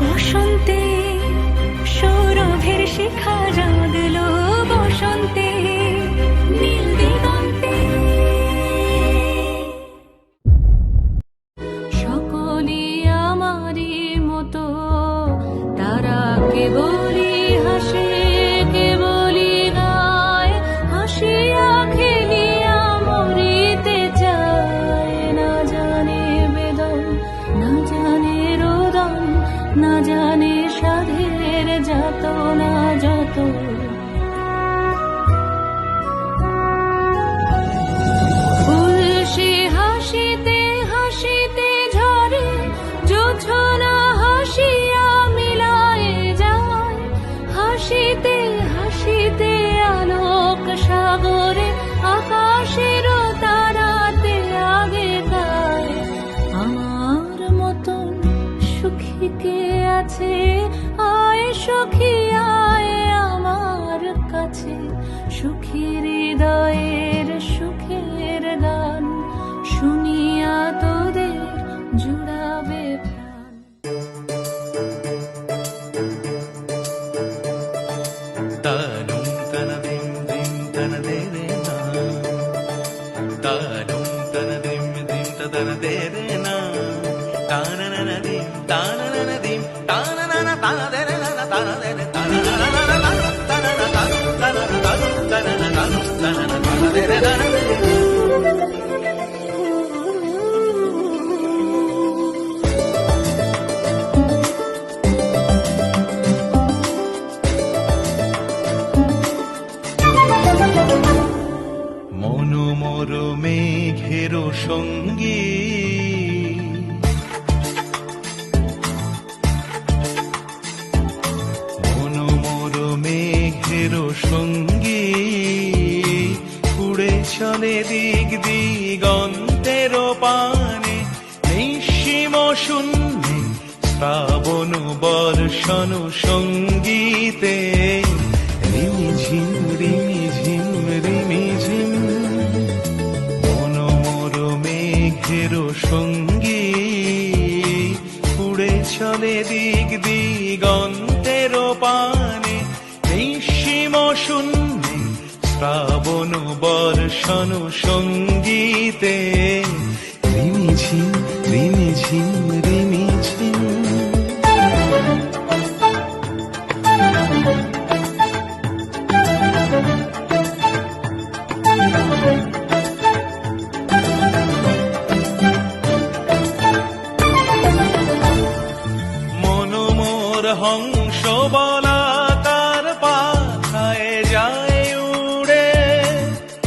বসন্তে না জানে সাধের যত না যত ফুল সে হাসিতে হাসিতে ঝরে জোছনা হাসিয়া মিলায়ে যায় হাসিতে হাসিতে আলোক সাগরে আকাশের তারাতে আগে গায় আমার মতন সুখী কে আছে আয় সখী আয় আমার কাছে সুখী হৃদয়ের সুখের গান শুনিয়া তোদের জুড়াবে প্রাণ তানুম তন দিম দিম তন দে রে না তানুম তন দিম দিম তন দে রে না তাননন দিম তাননন দিম তাননন তান দে রে না তান দে রে তাননন দে রে না মনোমর মেঘের সঙ্গী মনোমর মেঘের সঙ্গী উড়ে চলে দিক দিগন্তের পানে নিঃসীম শূন্যে শ্রাবণ বর্ষণ সঙ্গীতে রিমিঝিম রিমিঝিম রিমিঝিম মনোমর মেঘের সঙ্গী উড়ে চলে দিক দিগন্তের পানে নিঃসীম শূন্যে শ্রাবণ বর্ষণ সঙ্গীতে রিমিঝিম রিমিঝিম রিমিঝিম মনোমর হংস বলাকার পাথায় যায় উড়ে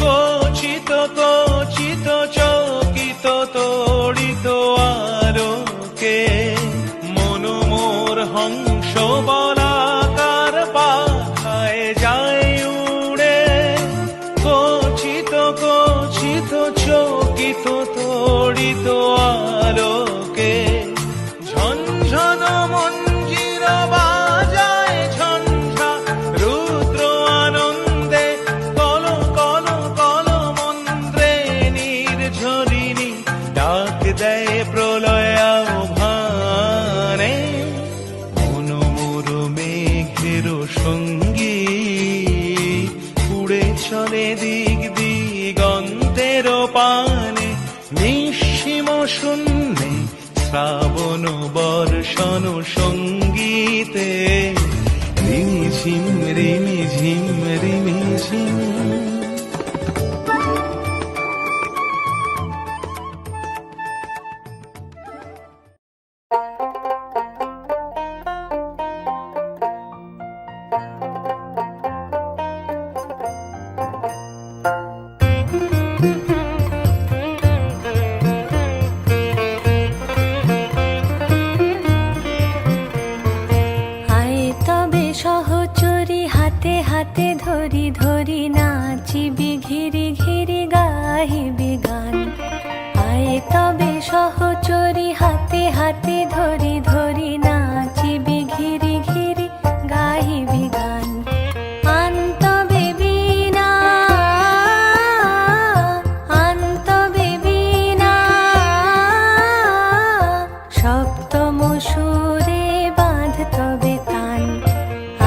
কচিত কচিত চকিত তড়িত আলোকে মনোমর হংস বলাকার পাথায় যায় উড়ে কচিত কচিত চকিত তড়িত আলোকে ঝনঝন মঞ্জির বাজায় ঝঞ্ঝা রুদ্র আনন্দে কল কল কল মন্ত্রে নির্ঝরিণী ডাক দেয় প্রলয় আহ্বানে মনোমর মেঘের সঙ্গী উড়ে চলে দিক দিগন্তের পানে নিঃসীম শূন্যে শ্রাবণ বর্ষণ সঙ্গীতে রিমিঝিম রিমিঝিম রিমিঝিম আয় তবে সহচরি হাতে হাতে ধরি ধরি নাচিবি ঘিরি ঘিরি গাহিবি গান আয় তবে সহচরি হাতে হাতে ধরি ধরি নাচিবি ঘিরি ঘিরি গাহিবি গান আন্ত বেবিনা সপ্তম সুরে বাঁধ তবে কান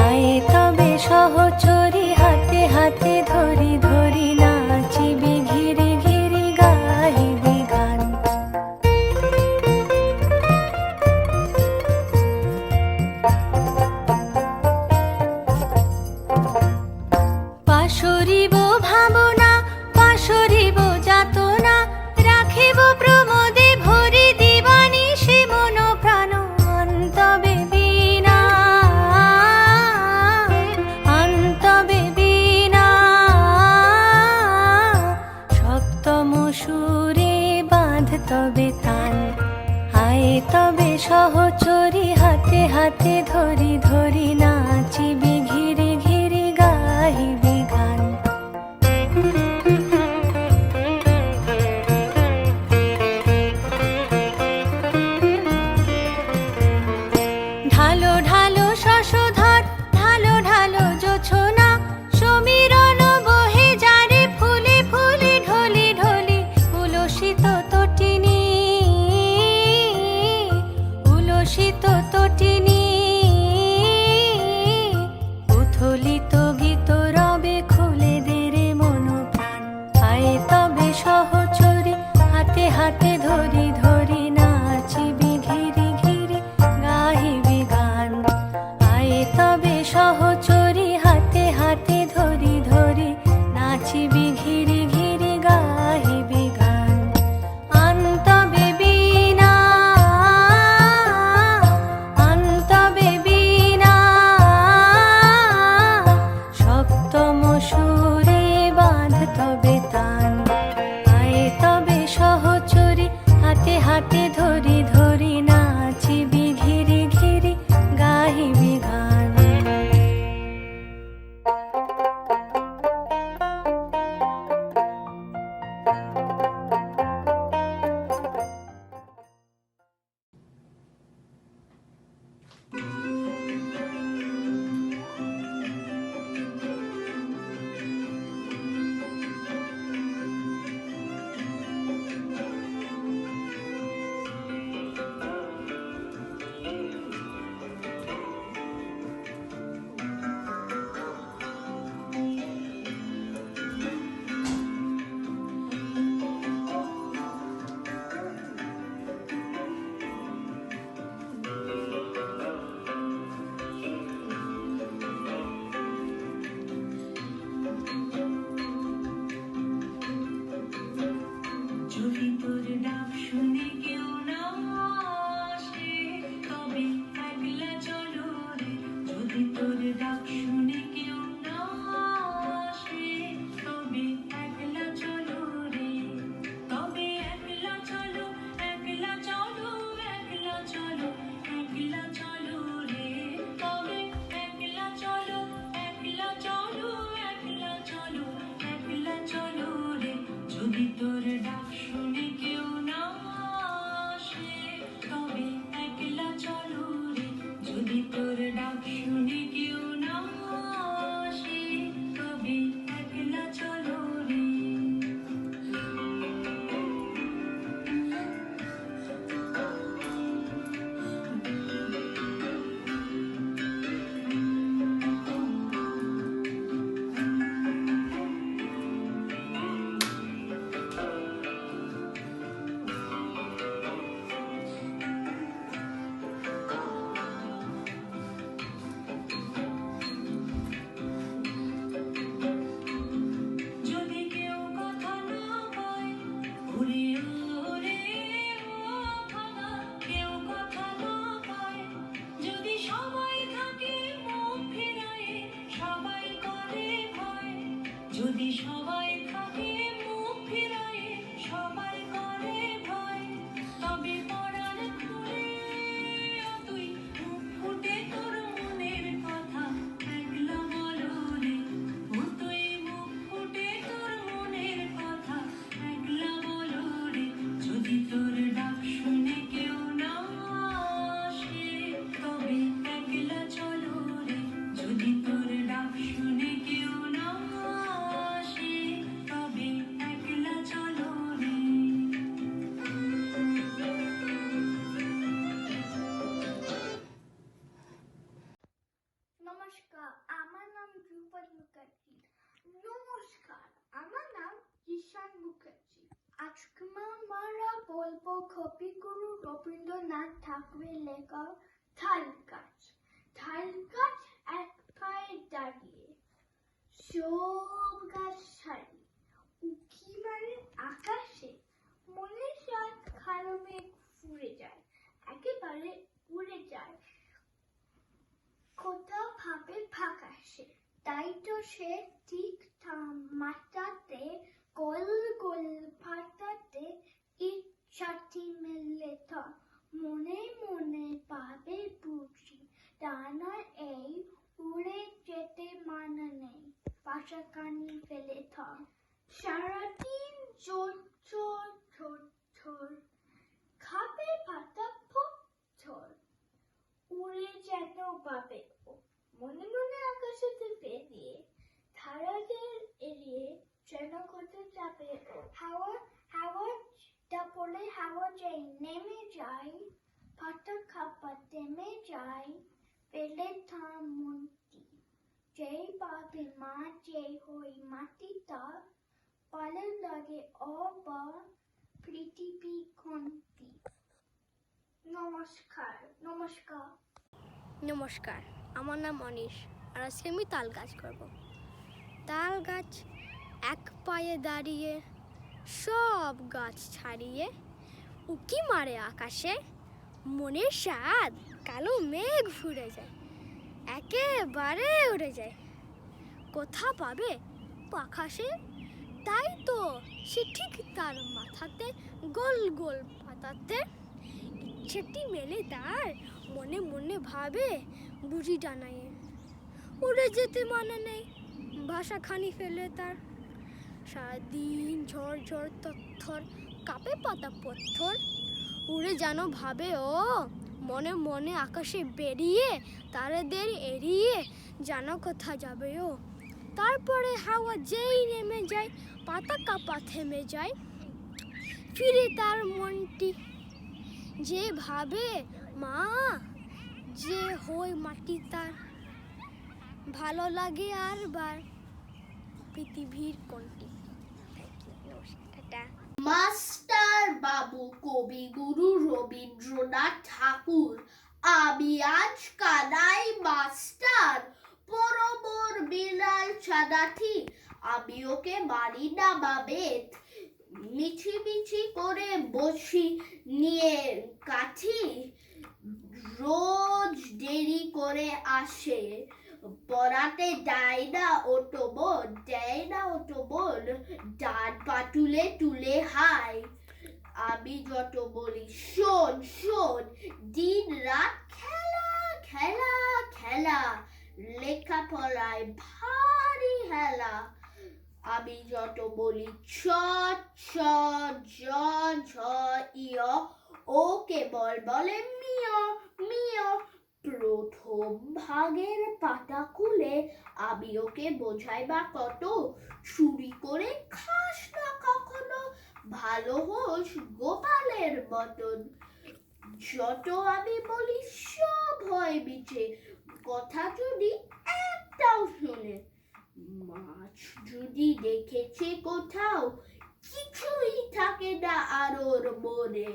আয় তবে সহচরি হাতে হাতে ধরি ধরি নাচিবি ঘিরি ঘিরি গাহিবি গান হাতে ধরি ধরি নাচিবি ঘিরি ঘিরি গাহিবি গান ঢালো ঢালো শশধর ঢালো ঢালো জোছনা সমীরণ বহে যারে ফুলে ফুলে ঢলি ঢলি উলসিত তটিনী উলসিত তটিনী উথলিত গীত রবে খুলে দেরে মন প্রাণ আয়ে তবে সহচরী হাতে হাতে ধরি ধরি নাচিবি ঘিরি ঘিরি গাহিবি গান আয়ে তবে সহচরী হাতে হাতে ধরি ধরি নাচিবি ঘিরি ঘিরি গাহিবি গান আন্তবে বীণা আন্তবে বীণা সপ্তম সুরে বাঁধ তবে তান আয়ে তবে সহচরী হাতে হাতে ধরি ধরি নাচিবি ঘিরি ঘিরি গাহিবি গান যদি তোর ডাক শুনে কেউ না আসে তবে একলা চলো রে যদি তোর ডাক শুনে কেউ না আসে তবে একলা চলো রে তবে একলা চলো একলা চলো একলা চলো একলা চলো রে তবে একলা চলো একলা চলো একলা চলো একলা চলো রে যদি তোর ডাক শুনে কেউ না আসে তবে একলা চলো রে যদি তোর ডাক শুনে কেউ না আসে তবে একলা চলো রে যদি কেউ কথা না পায় ওরে ওরে ও ভাঙা কেউ কথা না পায় যদি সবাই থাকে মুখ ফিরায়ে সবাই করে ভয় যদি সবাই থাকে মুখ ফিরায়ে সবাই করে ভয় তবে পরাণ খুলে তুই মুখ ফুটে তোর মনের কথা একলা বলো রে ও তুই মুখ ফুটে তোর মনের কথা একলা বলো রে যদি তোর ডাক শুনে কেউ না আসে তবে একলা চলো রে যদি তোর ডাক শুনে কেউ না আসে তবে একলা চলো রে নমস্কার আমার নাম ধ্রুপদ মুখার্জি নমস্কার আমার নাম ঈশান মুখার্জি আজকে আমরা বলবো কবিগুরু রবীন্দ্রনাথ ঠাকুরের লেখা তাল গাছ এক পায়ে দাঁড়িয়ে সব গাছ সারি উঁকি মারে আকাশে মনে সাত কালো মেঘ ফুরে যায় একেবারে উড়ে যায় কোথাও ভাবে ফাঁকাশে তাই তো সে ঠিক মাথাতে গোল গোল পাতাতে ইচ্ছাটি মেলে তো মনে মনে পাবে বুঝি বাসা কানি ফেলে থর সারাদিন চোর চোর ঠোর ঠোর খাবে পাতা ফোর উড়ে যেন পাবে ও মনে মনে আকাশেতে পেরিয়ে তারাদের এড়িয়ে যেন করতে যাবে ও হাওয়া হাওয়াটা পড়লে হাওয়া যাই নেমে যায় পাতা খাপা থেমে যায় ফেলে তার মনটি যেই পাবে মা যেই হই মাটি তার পালে লাগে অবার পৃথিবী কোনটি নমস্কার নমস্কার নমস্কার, আমার নাম অনিশ আর আজকে আমি তাল গাছ করব। তাল গাছ এক পায়ে দাঁড়িয়ে সব গাছ ছাড়িয়ে উকি মারে আকাশে, মনের স্বাদ কালো মেঘ ফুরে যায়, একেবারে উড়ে যায়। কোথা পাবে আকাশে, তাই তো সে ঠিক তার মাথাতে গোল গোল পাতাতে ইচ্ছেটি মেলে তার মনে মনে ভাবে বুঝি ডানায় উড়ে যেতে মানে নেই, ভাষা খানি ফেলে তার সারাদিন ঝড় ঝড় তথর কাঁপে পাতা পথর উড়ে যেন ভাবে ও মনে মনে আকাশে বেরিয়ে তারাদের এড়িয়ে যেন কোথা যাবে ও। তারপরে হাওয়া যেই নেমে যায় পাতা কাঁপা থেমে যায়, ফিরে তার মনটি যে ভাবে মা যে হই মাটি তার ভালো লাগে আর বার পৃথিবীর কোনটি। মাস্টার বাবু কবিগুরু রবীন্দ্রনাথ ঠাকুর, আমি আজ কানাই মাস্টার পরবর বিড়াল ছানাটি, আমি ওকে মারি না বাবেত, মিছি মিছি করে বসি নিয়ে কাঠি, রোজ দেরি করে আসে পড়াতে দেয় না ওটো বোন ডান পা তুলে তুলে হাই, আমি যত বলি শোন শোন, দিন রাত খেলা খেলা খেলা, লেখাপড়ায় ভারী হেলা, আমি যত বলি ছ ছ জ ঝ ইয়, ও কেবল বলে মিয় মিয়। প্রথম ভাগের পাতা খুলে আমি ওকে বোঝাই বা কত, চুরি করে খাস না কখনো, ভালো হোস গোপালের মতন। যত আমি বলি সব হয় মিছে, কথা যদি একটাও শোনে, মাছ যদি দেখেছে কোথাও কিছুই থাকে না আর ওর মনে,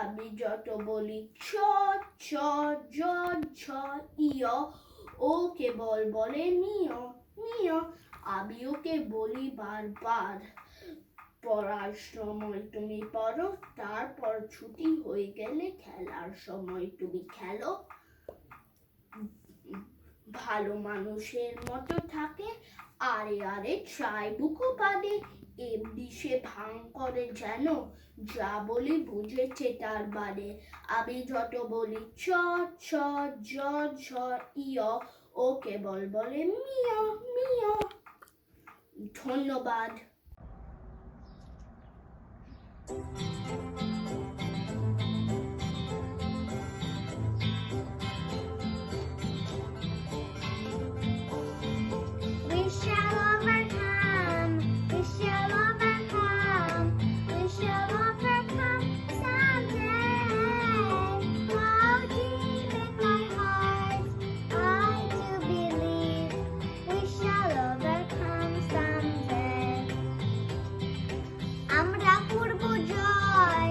আমি যত বলি ছ ছ জ ঝ ইয়, ও কেবল বলে মিয় মিয়। আমি ওকে বলি বারবার পড়ার সময় তুমি পড়ো, তারপর ছুটি হয়ে গেলে খেলার সময় তুমি খেলো, ভালো মানুষের মতো থাকে, আরে আরে চাই বুকু পানে, এমনি সে ভাঙ করে যেন, যা বলি বুঝেছে তার মানে। আমি যত বলি ছ ছ জ ঝ ইয়, ও কেবল বলে মিয় মিয়। ধন্যবাদ। We shall overcome, we shall overcome, we shall overcome someday. How deep in my heart I do believe we shall overcome someday. আমরা করব জয়,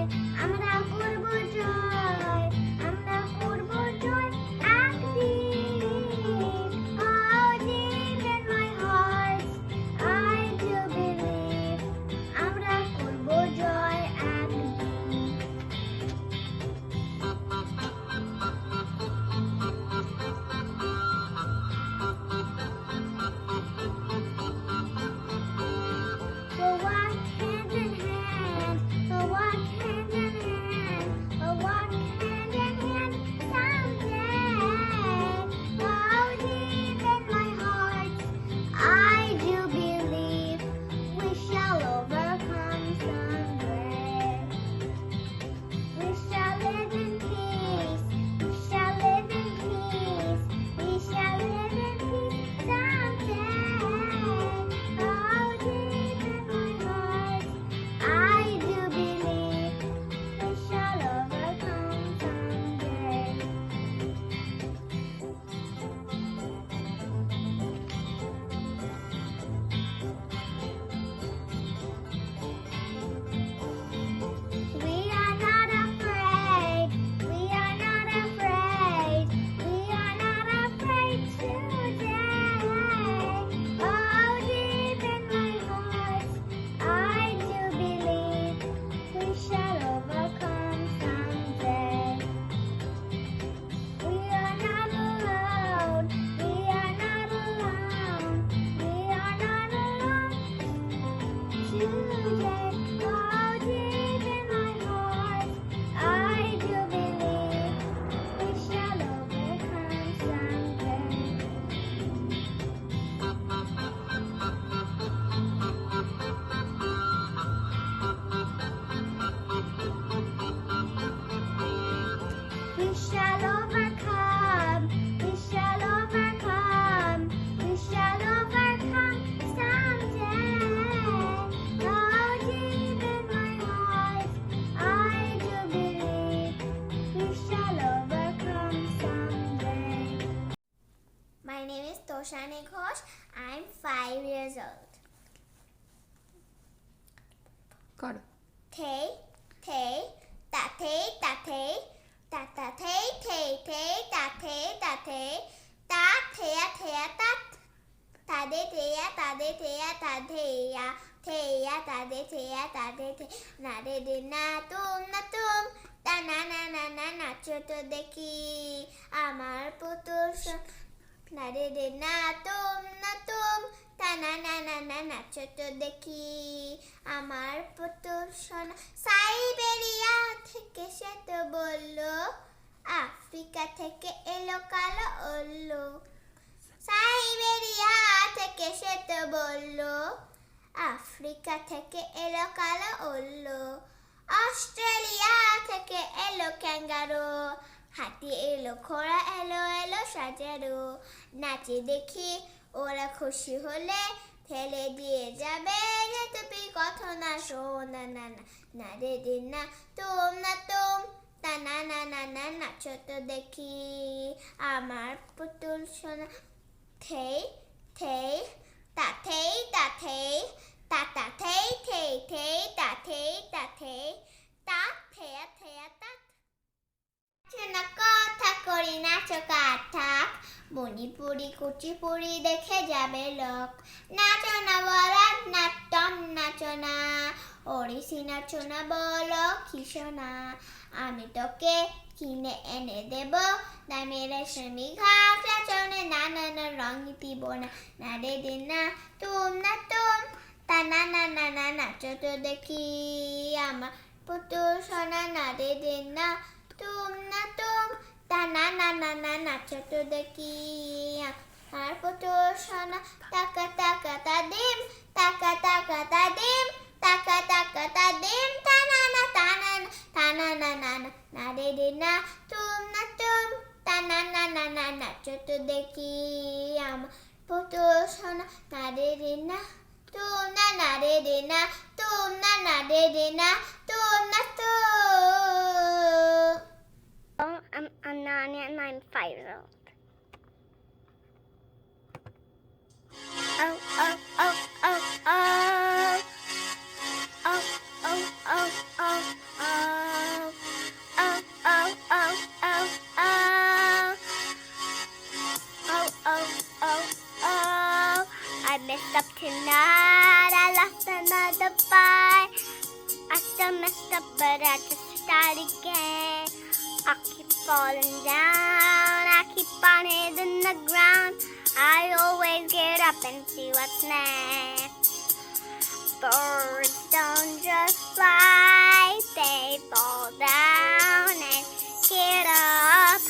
Roshani Ghosh. I'm 5 years old. করো। Tay, tay, ta tay, ta tay, ta ta tay, tay tay, ta tay, ta tay, ta thea thea tat, ta de thea, ta de thea, ta thea, thea, ta de thea, ta de thea, na de na tum, ta na na na na নাচো তো দেখি আমার পুতুল না রে না তুম তা না না না না নাচো তো দেখি আমার পুতুল সোনা সাইবেরিয়া থেকে সে তো বললো আফ্রিকা থেকে এলো কালো ওল্লো সাইবেরিয়া থেকে সে তো বললো আফ্রিকা থেকে এলো কালো ওল্লো অস্ট্রেলিয়া থেকে এলো ক্যাঙ্গারু হাতি এলো ঘোড়া এলো এলো সাজারু নাচে দেখি ওরা খুশি হলে ফেলে দিয়ে যাবে যে তুমি কথা না শোনা না না না রে দিন না তুম তা না না না না নাচো তো দেখি আমার পুতুল সোনা থেই থেই তা থেই তা থেই তা তা থেই থেই থেই তা থেই তা থেই তা থেয়া থেয়া তা না কথা করি নাচো কাঠাক মণিপুরি কুচিপুরি দেখে যাবে লোক নাচো না বরাত নাট্যম নাচো না ওড়িশি নাচো না বলো কিশোনা আমি তোকে কিনে এনে দেব দামি রেশমি ঘাগরা চনে নানান রঙি দিব না রে দিন না তুম তা না না না না নাচো তো দেখি আমার পুতুল সোনা না রে দিন না তুম তা না না না না নাচো তো দেখি আর পুতুল সোনা টাকা টাকা তা দিম টাকা টাকা তা দিম টাকা টাকা তা দিম তা না না তা না তা না না না না না রে রে না তুম তা না না না না নাচো তো দেখি আমার পুতুল সোনা না রে রে না তুম না রে রে না তুম না রে রে না তুম I'm Nani and I'm 5 years old. Oh, oh, oh, oh, oh. Oh, oh, oh, oh, oh. Oh, oh, oh, oh, oh. Oh, oh, oh, oh. I messed up tonight. I lost another fight. I still messed up, but I just start again. I keep falling down, I keep on hitting the ground. I always get up and see what's next. Birds don't just fly, they fall down and get up.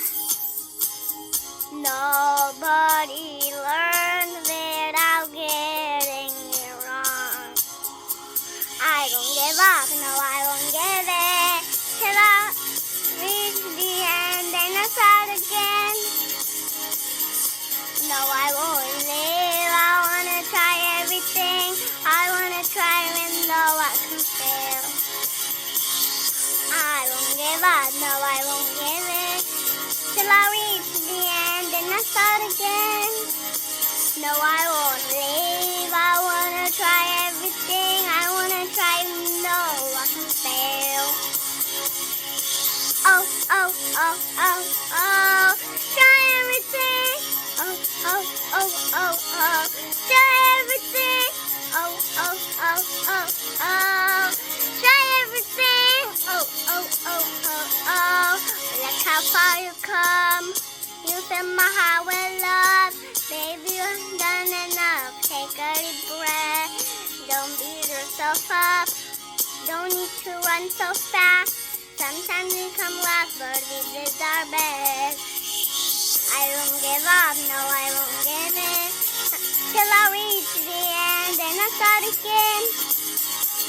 Nobody learns without getting it wrong. I don't give up, no I won't give it till I reach the end and I start again. No, I won't leave. I wanna try everything. I wanna try even though I can fail. I won't give up. No, I won't give it till I reach the end and I start again. No, I won't leave. I wanna try everything. I wanna try even though I can fail. Oh, oh, oh, oh, oh, try everything. Oh, oh, oh, oh, oh, try everything. Oh, oh, oh, oh, oh, try everything. Oh, oh, oh, oh, oh, look how far you come. You fill my heart with love. Baby, you've done enough. Take a deep breath. Don't beat yourself up. Don't need to run so fast. Sometimes we come last, but we did our best. I won't give up, no I won't give it till I reach the end and I start again.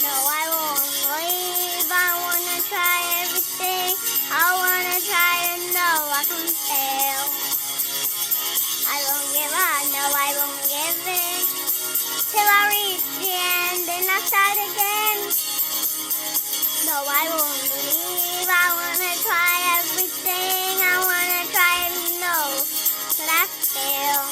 No, I won't leave, I wanna try everything. I wanna try and know I can fail. I won't give up, no I won't give it till I reach the end and I start again. No, I won't leave. I wanna try everything. I wanna try and know that I fail.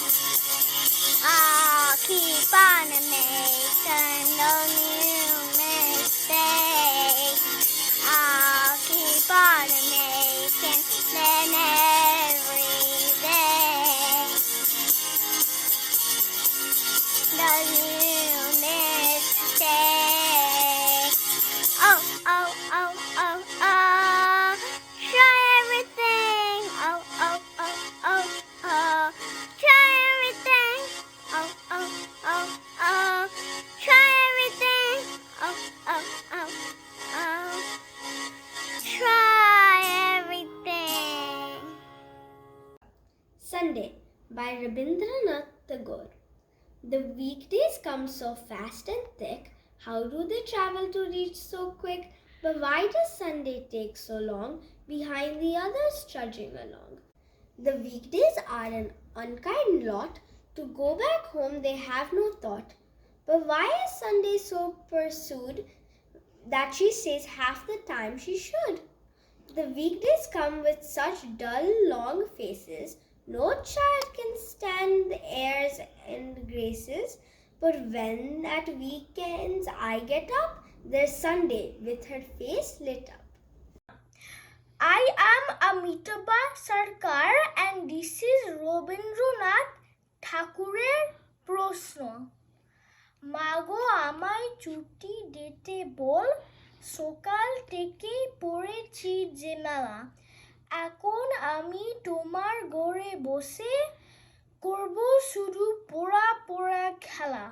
mistake. Oh, oh, oh, oh, oh. Try everything. Oh, oh, oh, oh, oh. Try everything. Oh, oh, oh, oh. Try everything. Oh, oh, oh, oh. Try everything. Sunday by Rabindranath Tagore. The weekdays come so fast and thick. How do they travel to reach so quick? But why does Sunday take so long behind the others trudging along? The weekdays are an unkind lot. To go back home they have no thought. But why is Sunday so pursued that she says half the time she should? The weekdays come with such dull, long faces. No child can stand the airs and graces. But when at weekends I get up, there's Sunday with her face lit up. I am Amitaba Sarkar and this is Rabindranath Thakurer প্রশ্ন মাগো আমায় ছুটি দিতে বল সকাল থেকেই পড়েছি যে মেলা এখন আমি তোমার ঘরে বসে করব শুধু পোড়া পোড়া খেলা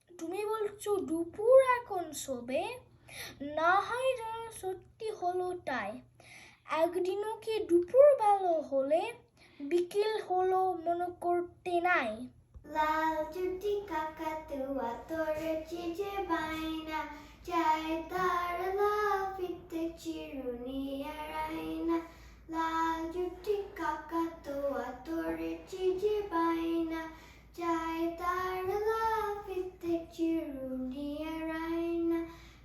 তুমি বলছো দুপুর এখন শোবে না হয় সত্যি হলো তাই একদিনও কি দুপুর বেলা হলে বিকেল হলো মনে করতে নাই লাল চুটি কাকাতুয়া তোর চিজে বাইনা চায় তার লাফিতে চিরুনি আর আয়না লাল চুটি কাকাতুয়া তোর চিজে বাইনা চায় তার লাফিতে চিরুনি আর আয়না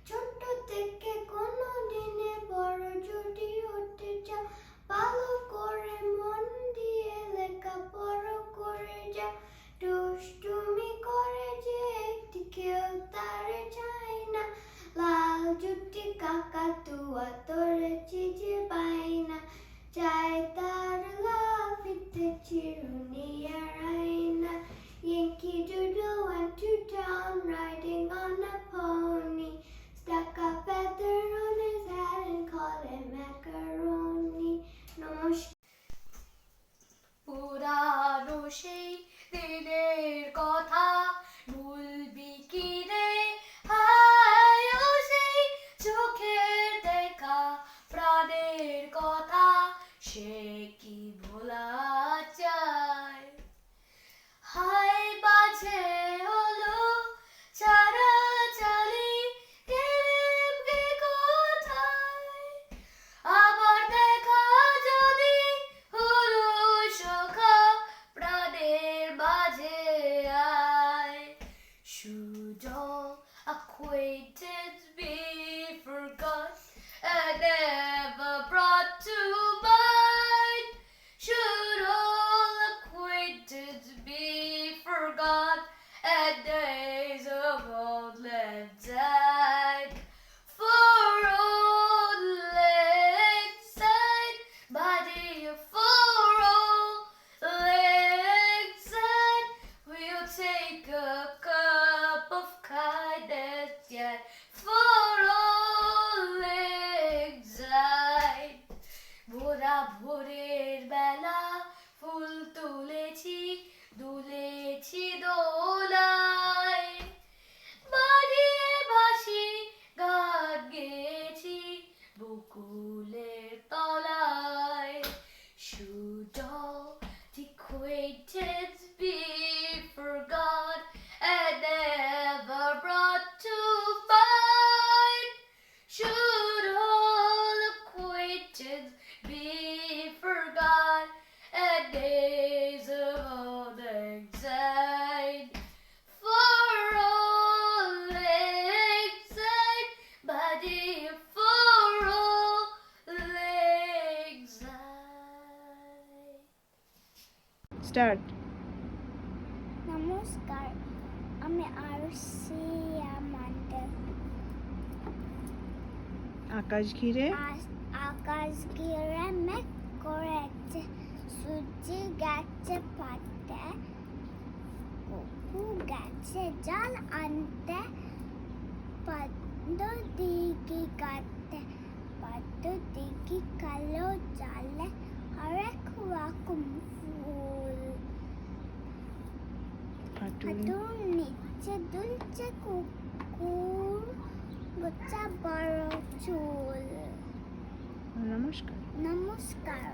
ছোট থেকে কোনো দিনে বড় যদি হতে চাও ভালো করে মন দিয়ে লেখাপড়া করে যাও দুষ্টুমি করে যে একটি কেউ তারে চায় না লাল জুটি কাকাতুয়া তোরে চিজে পায় না চায় তার লাফিতে চিরুনি আর আয়না Yankee Doodle went to town riding on a pony stuck a feather on his head and called it macaroni নমস্কার পুরানো সেই দিনের কথা ভুলবি কি রে হায় ও সেই চোখের দেখা প্রাণের কথা সে কি ভোলা চায় হায় বাজে হলো চারা চালি গেলে কোথায় আবার দেখা যদি হলো সখা প্রাণের মাঝে আয় should all acquaintance be forgot and never brought to mind should all acquaintance be forgot and days of old lang syne for old lang syne body for old lang syne we'll take a cup of kindness yet for old lang syne ভোরা ভোরের বেলা ফুল তুলেছি দুলেছি দোলায় বাড়িয়ে বাসি গান গেয়েছি বকুলের তলায় should all the acquaintance be forgot and never brought to mind should all acquaintance be forgot and days of old anxiety for all anxiety body for all anxiety start নমস্কার আমি Arushi Amanda আকাশ ঘিরে আকাশ ঘিরে মেঘ করেছে সূর্য গেছে পাতে অপু গেছে জাল আনতে পদ্মদিঘি কাটতে পদ্মদিঘি কালো জালে হরেক রকম ফুল হাঁটুর নিচে দুলছে কুকুর গোছা বড় চুল। নমস্কার। নমস্কার।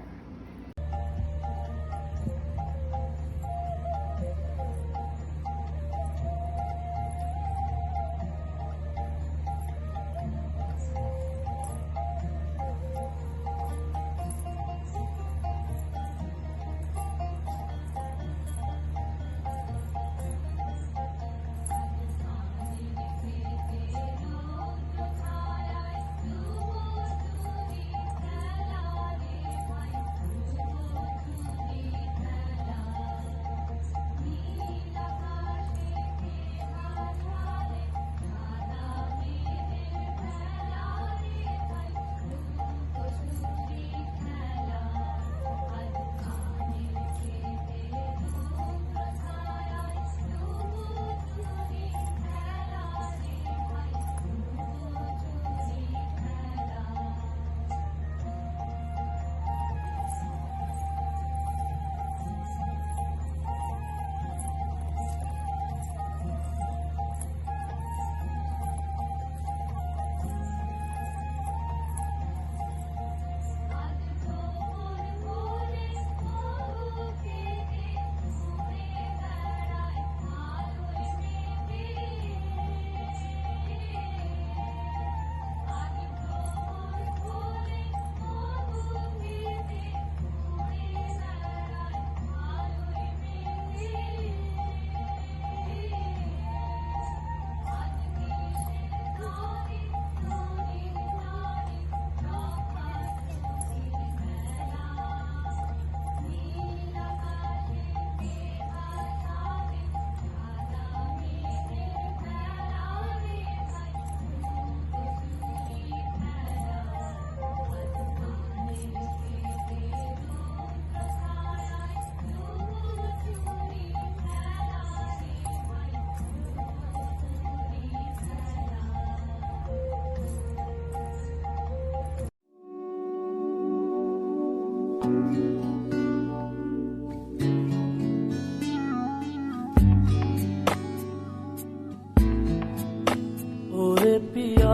ओरे पिया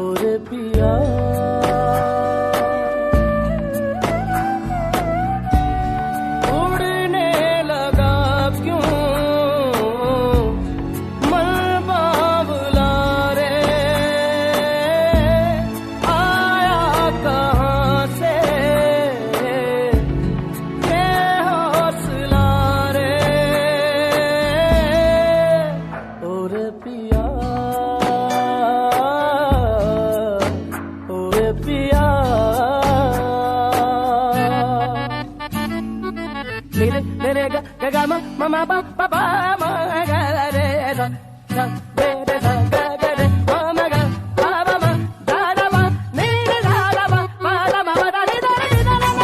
ओरे पिया उड़ने लगा क्यों मन बाबला रे आया कहाँ से ये हौसला रे ओरे पिया ओरे पिया मेरे मेरे गा गा गा मा मा मा पा पा पा मा गा रे सा सा रे रे सा गा गा रे मा मा गा पा पा मा दा दा मा नी रे दा दा मा मा दा मा दा रे दा रे दा दा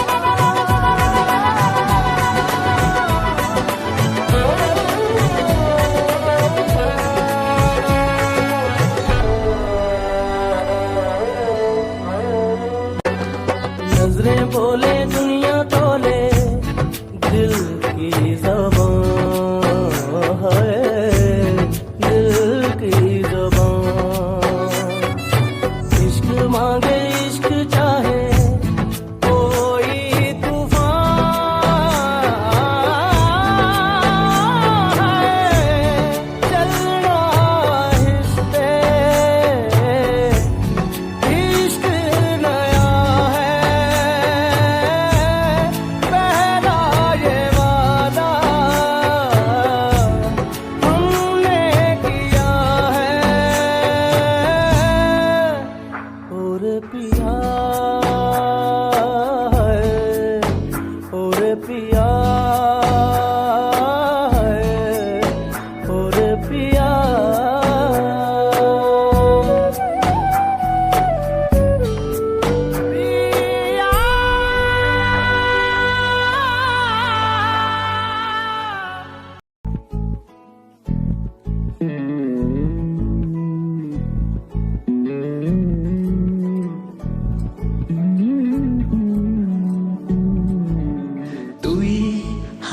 नजरें बोले दुनिया तोले दिल की ज़बान है दिल की ज़बान इश्क मांगे इश्क चाहे कोई तूफान है चलना आहिस्ते इश्क नया है पहला ये वादा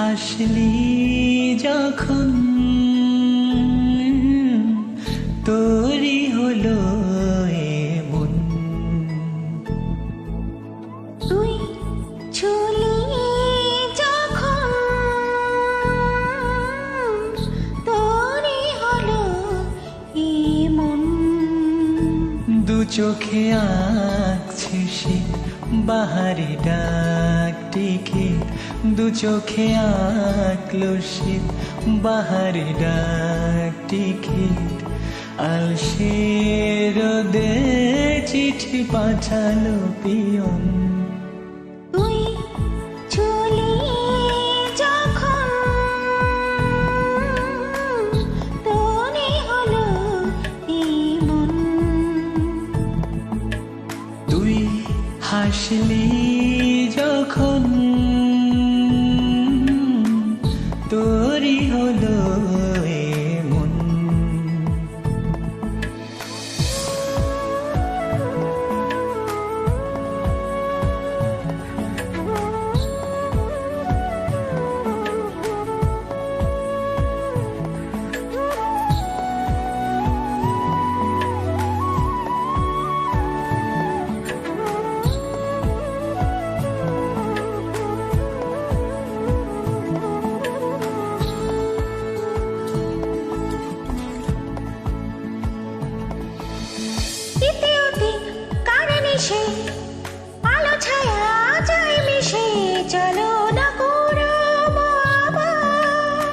হাসলি যখন তোরই হলো এমন তুই চলি যখন তোরই হলো এমন দু চোখে আঁকছে সে বাহারি ডাক টিকিট দু চোখে আঁকলো সে বাহারি ডাক টিকিট আলসে রোদে চিঠি পাঠালো পিয়ন তুই চলি যখন তোরই হলো এমন তুই হাসলি যখন তোরই হলো এমন ইতি উতি কারে মিশে আলো ছায়া যায় মিশে চলো না করবো আবার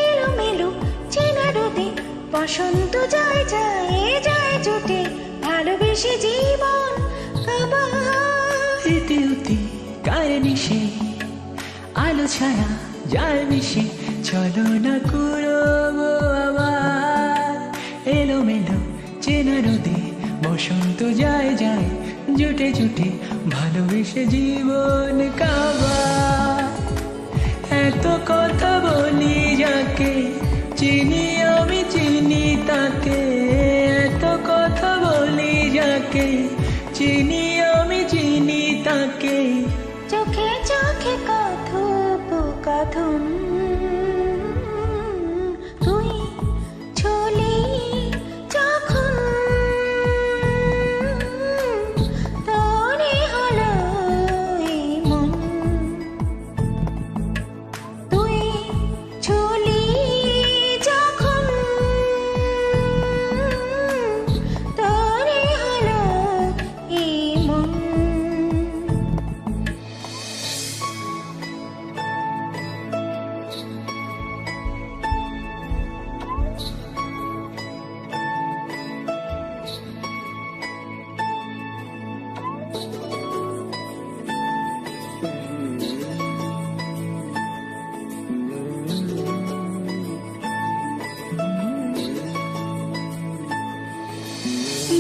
এলোমেলো চেনা রোদে বসন্ত যায় যায় যায় জুটে ভালোবেসে জীবন কাবার ইতি উতি কারে মিশে আলো ছায়া যায় মিশে চলো না কুড়বো আবার এলোমেলো চেনা রোদে বসন্ত যায় যায় জুটে জুটে ভালোবেসে জীবন কাবার এত কথা বলি যাকে চিনি আমি চিনি তাকে এত কথা বলি যাকে চিনি আমি চিনি তাকে চোখে চোখে কথোপকথন তুই চলি যখন তোরই হলো এমন তুই চলি যখন তোরই হলো এমন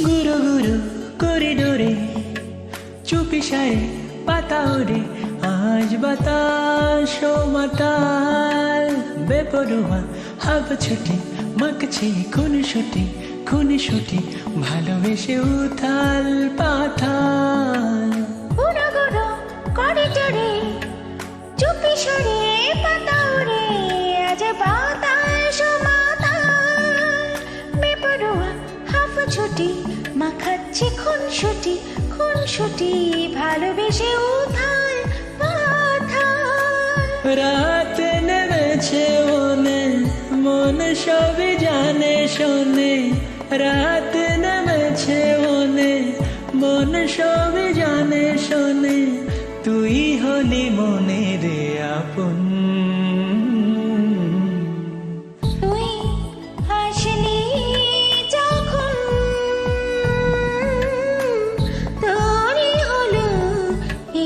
গুরু গুরু করিডোরে চুপি সারে পাতা ওরে আজ বাতাস ও মাতাল বেপরোয়া হাব ছুটি মাকছে খুন ছুটি ভালোবেসে উথাল পাথাল গুঁড়ো গুঁড়ো করিডোরে চুপি সরে পাতা উড়ে আজ বাতাস মাতাল বেপরোয়া হাফ ছুটি মাখাচ্ছে খুন ছুটি ভালোবেসে উথাল পাথাল রাত নেমেছে মন সবই জানে শোনে রাত নেমেছে মন সবই জানে শোনে তুই হলি মনে রে আপন তুই হাসলি যখন তোরই হলো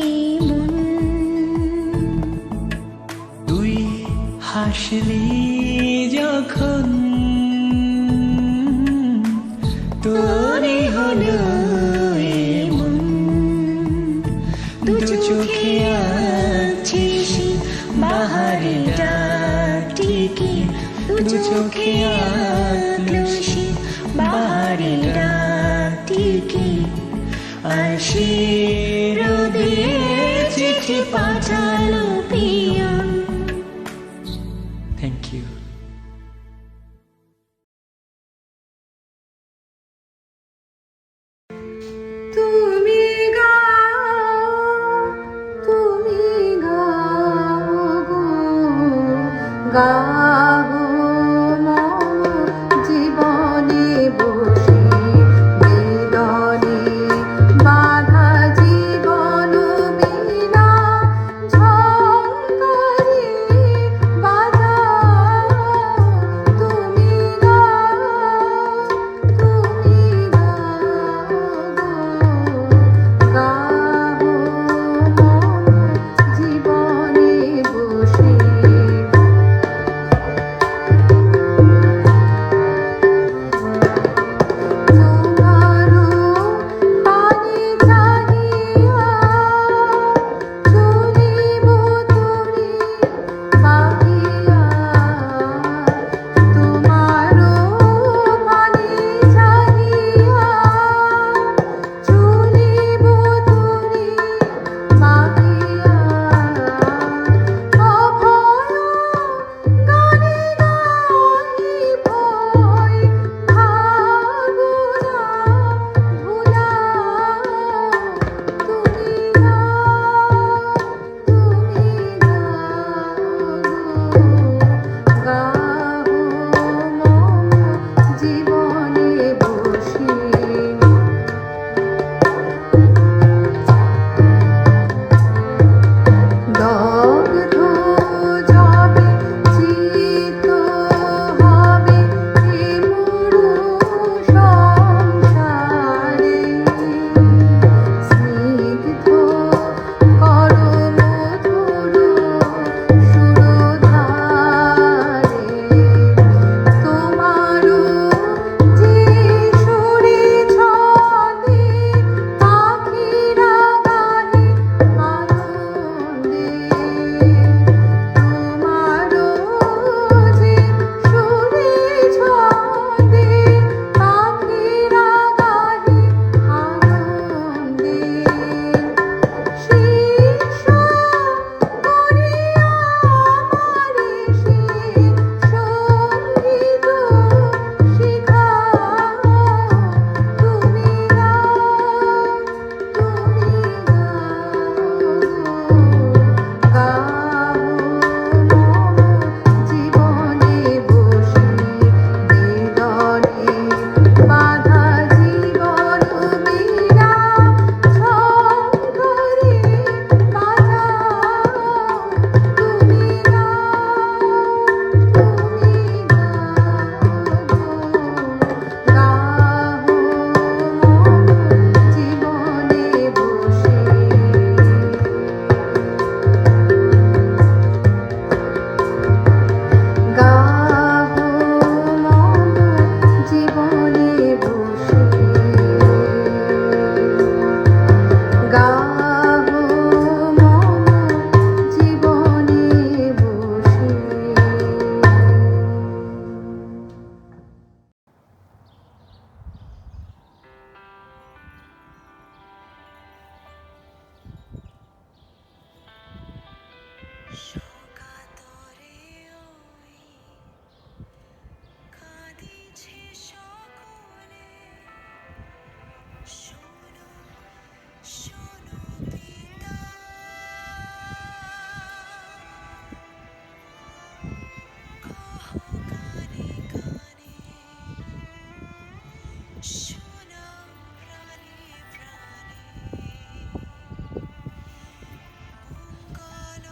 এমন তুই হাসলি যখন তোরই হলো এমন দু চোখে আছিস বাহারে ডাক টিকিট দু চোখে আছিস বাহারে ডাক টিকিট আসি রোদে চিঠি পাঠালো পিয়ন গাহো মম জীবনে বসে বেদনে বাধা জীবন বিনা ঝংকারে বাজাও তুমি গাহো মম জীবনে বসে তোমারো পানে চাহিয়া চলিব তুমি বাহিয়া তোমারো পানে চাহিয়া চলিব তুমি বাহিয়া অভয় গানে গাহি ভয় ভাবনা ভুলাও তুমি গাহো মম জীবনে বসে দগ্ধ যাবে চিত হবে এ মরু সংসারে স্নিগ্ধ কর মধুর সুরধারে তোমারো যে সুরে ছন্দে পাখিরা গাহে আনন্দে তোমারো যে সুরে ছন্দে পাখিরা গাহে আনন্দে শিষ্য করিয়া আমারে সে সঙ্গীত শিখাও তুমি গাহো মম জীবনে বসে বেদনে বাধা জীবন বিনা ঝংকারে বাজাও তুমি গাহো মম জীবনে বসে গাহো মম জীবনে বসে গাহো মম জীবনে বসে মঙ্গল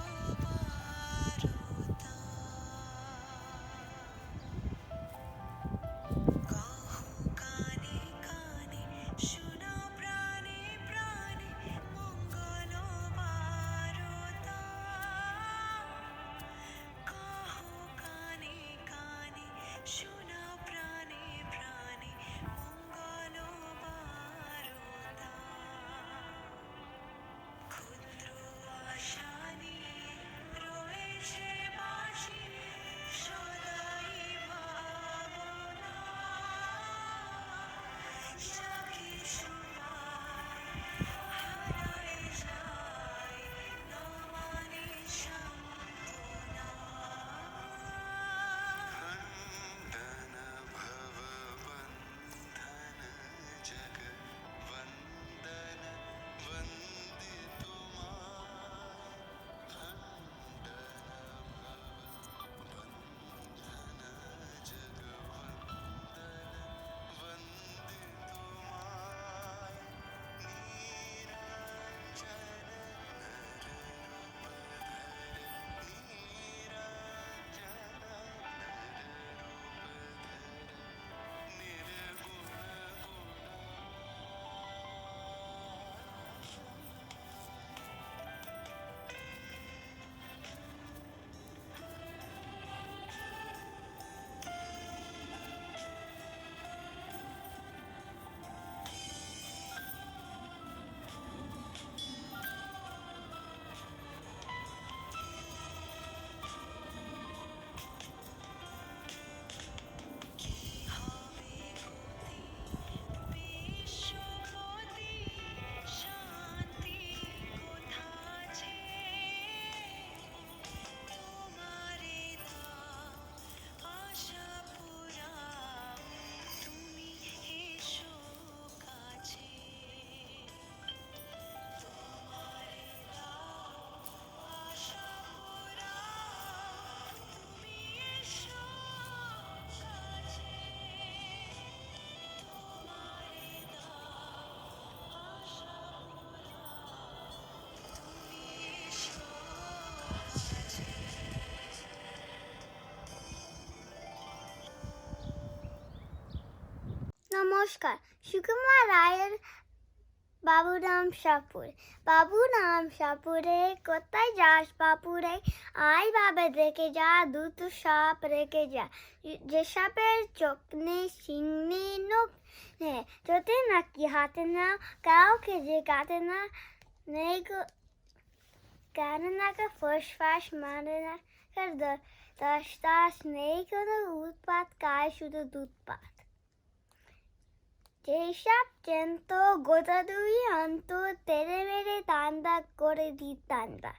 নমস্কার। সুকুমার রায়ের বাবু নাম সাপুর। বাবু নাম সাপুরে, কোথায় যাস বাপুরে? আয় বাবা দেখে যা, দুটো সাপ রেখে যা। যে সাপের চোখ নেই, শিং নেই, নখ নেই, চোখে নাকি হাতে না, কাউকে যে কাটে না, নেই কেন নাকে ফোস ফাঁস মারে না, দশ তাস নেই কোনো উৎপাত, খায় শুধু দুধপাত। যেই সাপ চেনত গোটা দুই আনত, তেড়ে মেরে তান্দা করে দিতান্দা।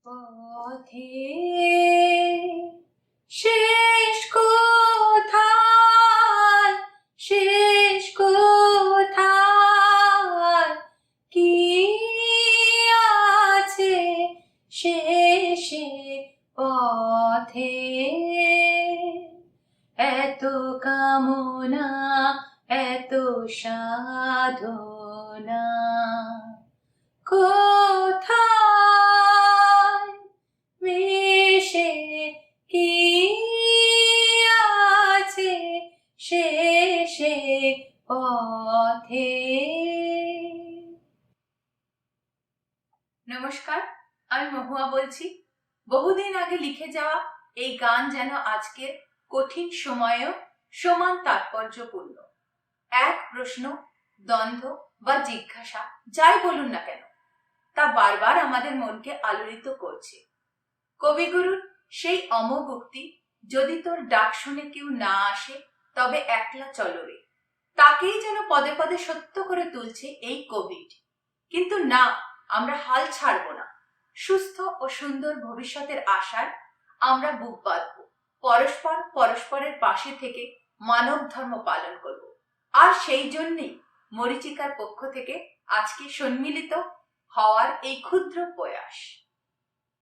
পথে শেষ কোথায়, শেষ কোথায়, কি আছে শেষে পথে? এত কামনা, এত সাধনা, কোথায় মিশে কি আছে শেষে পথে? নমস্কার, আমি মহুয়া বলছি। বহুদিন আগে লিখে যাওয়া এই গান যেন আজকের কঠিন সময়েও সমান তাৎপর্যপূর্ণ। এক প্রশ্ন, দ্বন্দ্ব বা জিজ্ঞাসা যাই বলুন না কেন, তা বারবার আমাদের মনকে আলোড়িত করছে। কবিগুরুর সেই অমোঘ উক্তি, যদি তোর ডাক শুনে কেউ না আসে তবে একলা চলো রে, তাকেই যেন পদে পদে সত্য করে তুলছে এই কোভিড। কিন্তু না, আমরা হাল ছাড়ব না। সুস্থ ও সুন্দর ভবিষ্যতের আশায় আমরা বুক বাঁধব, পরস্পরের পাশে থেকে মানব ধর্ম পালন করব। আর সেই জন্যই মরীচিকার পক্ষ থেকে আজকে সম্মিলিত হওয়ার এই ক্ষুদ্র প্রয়াস।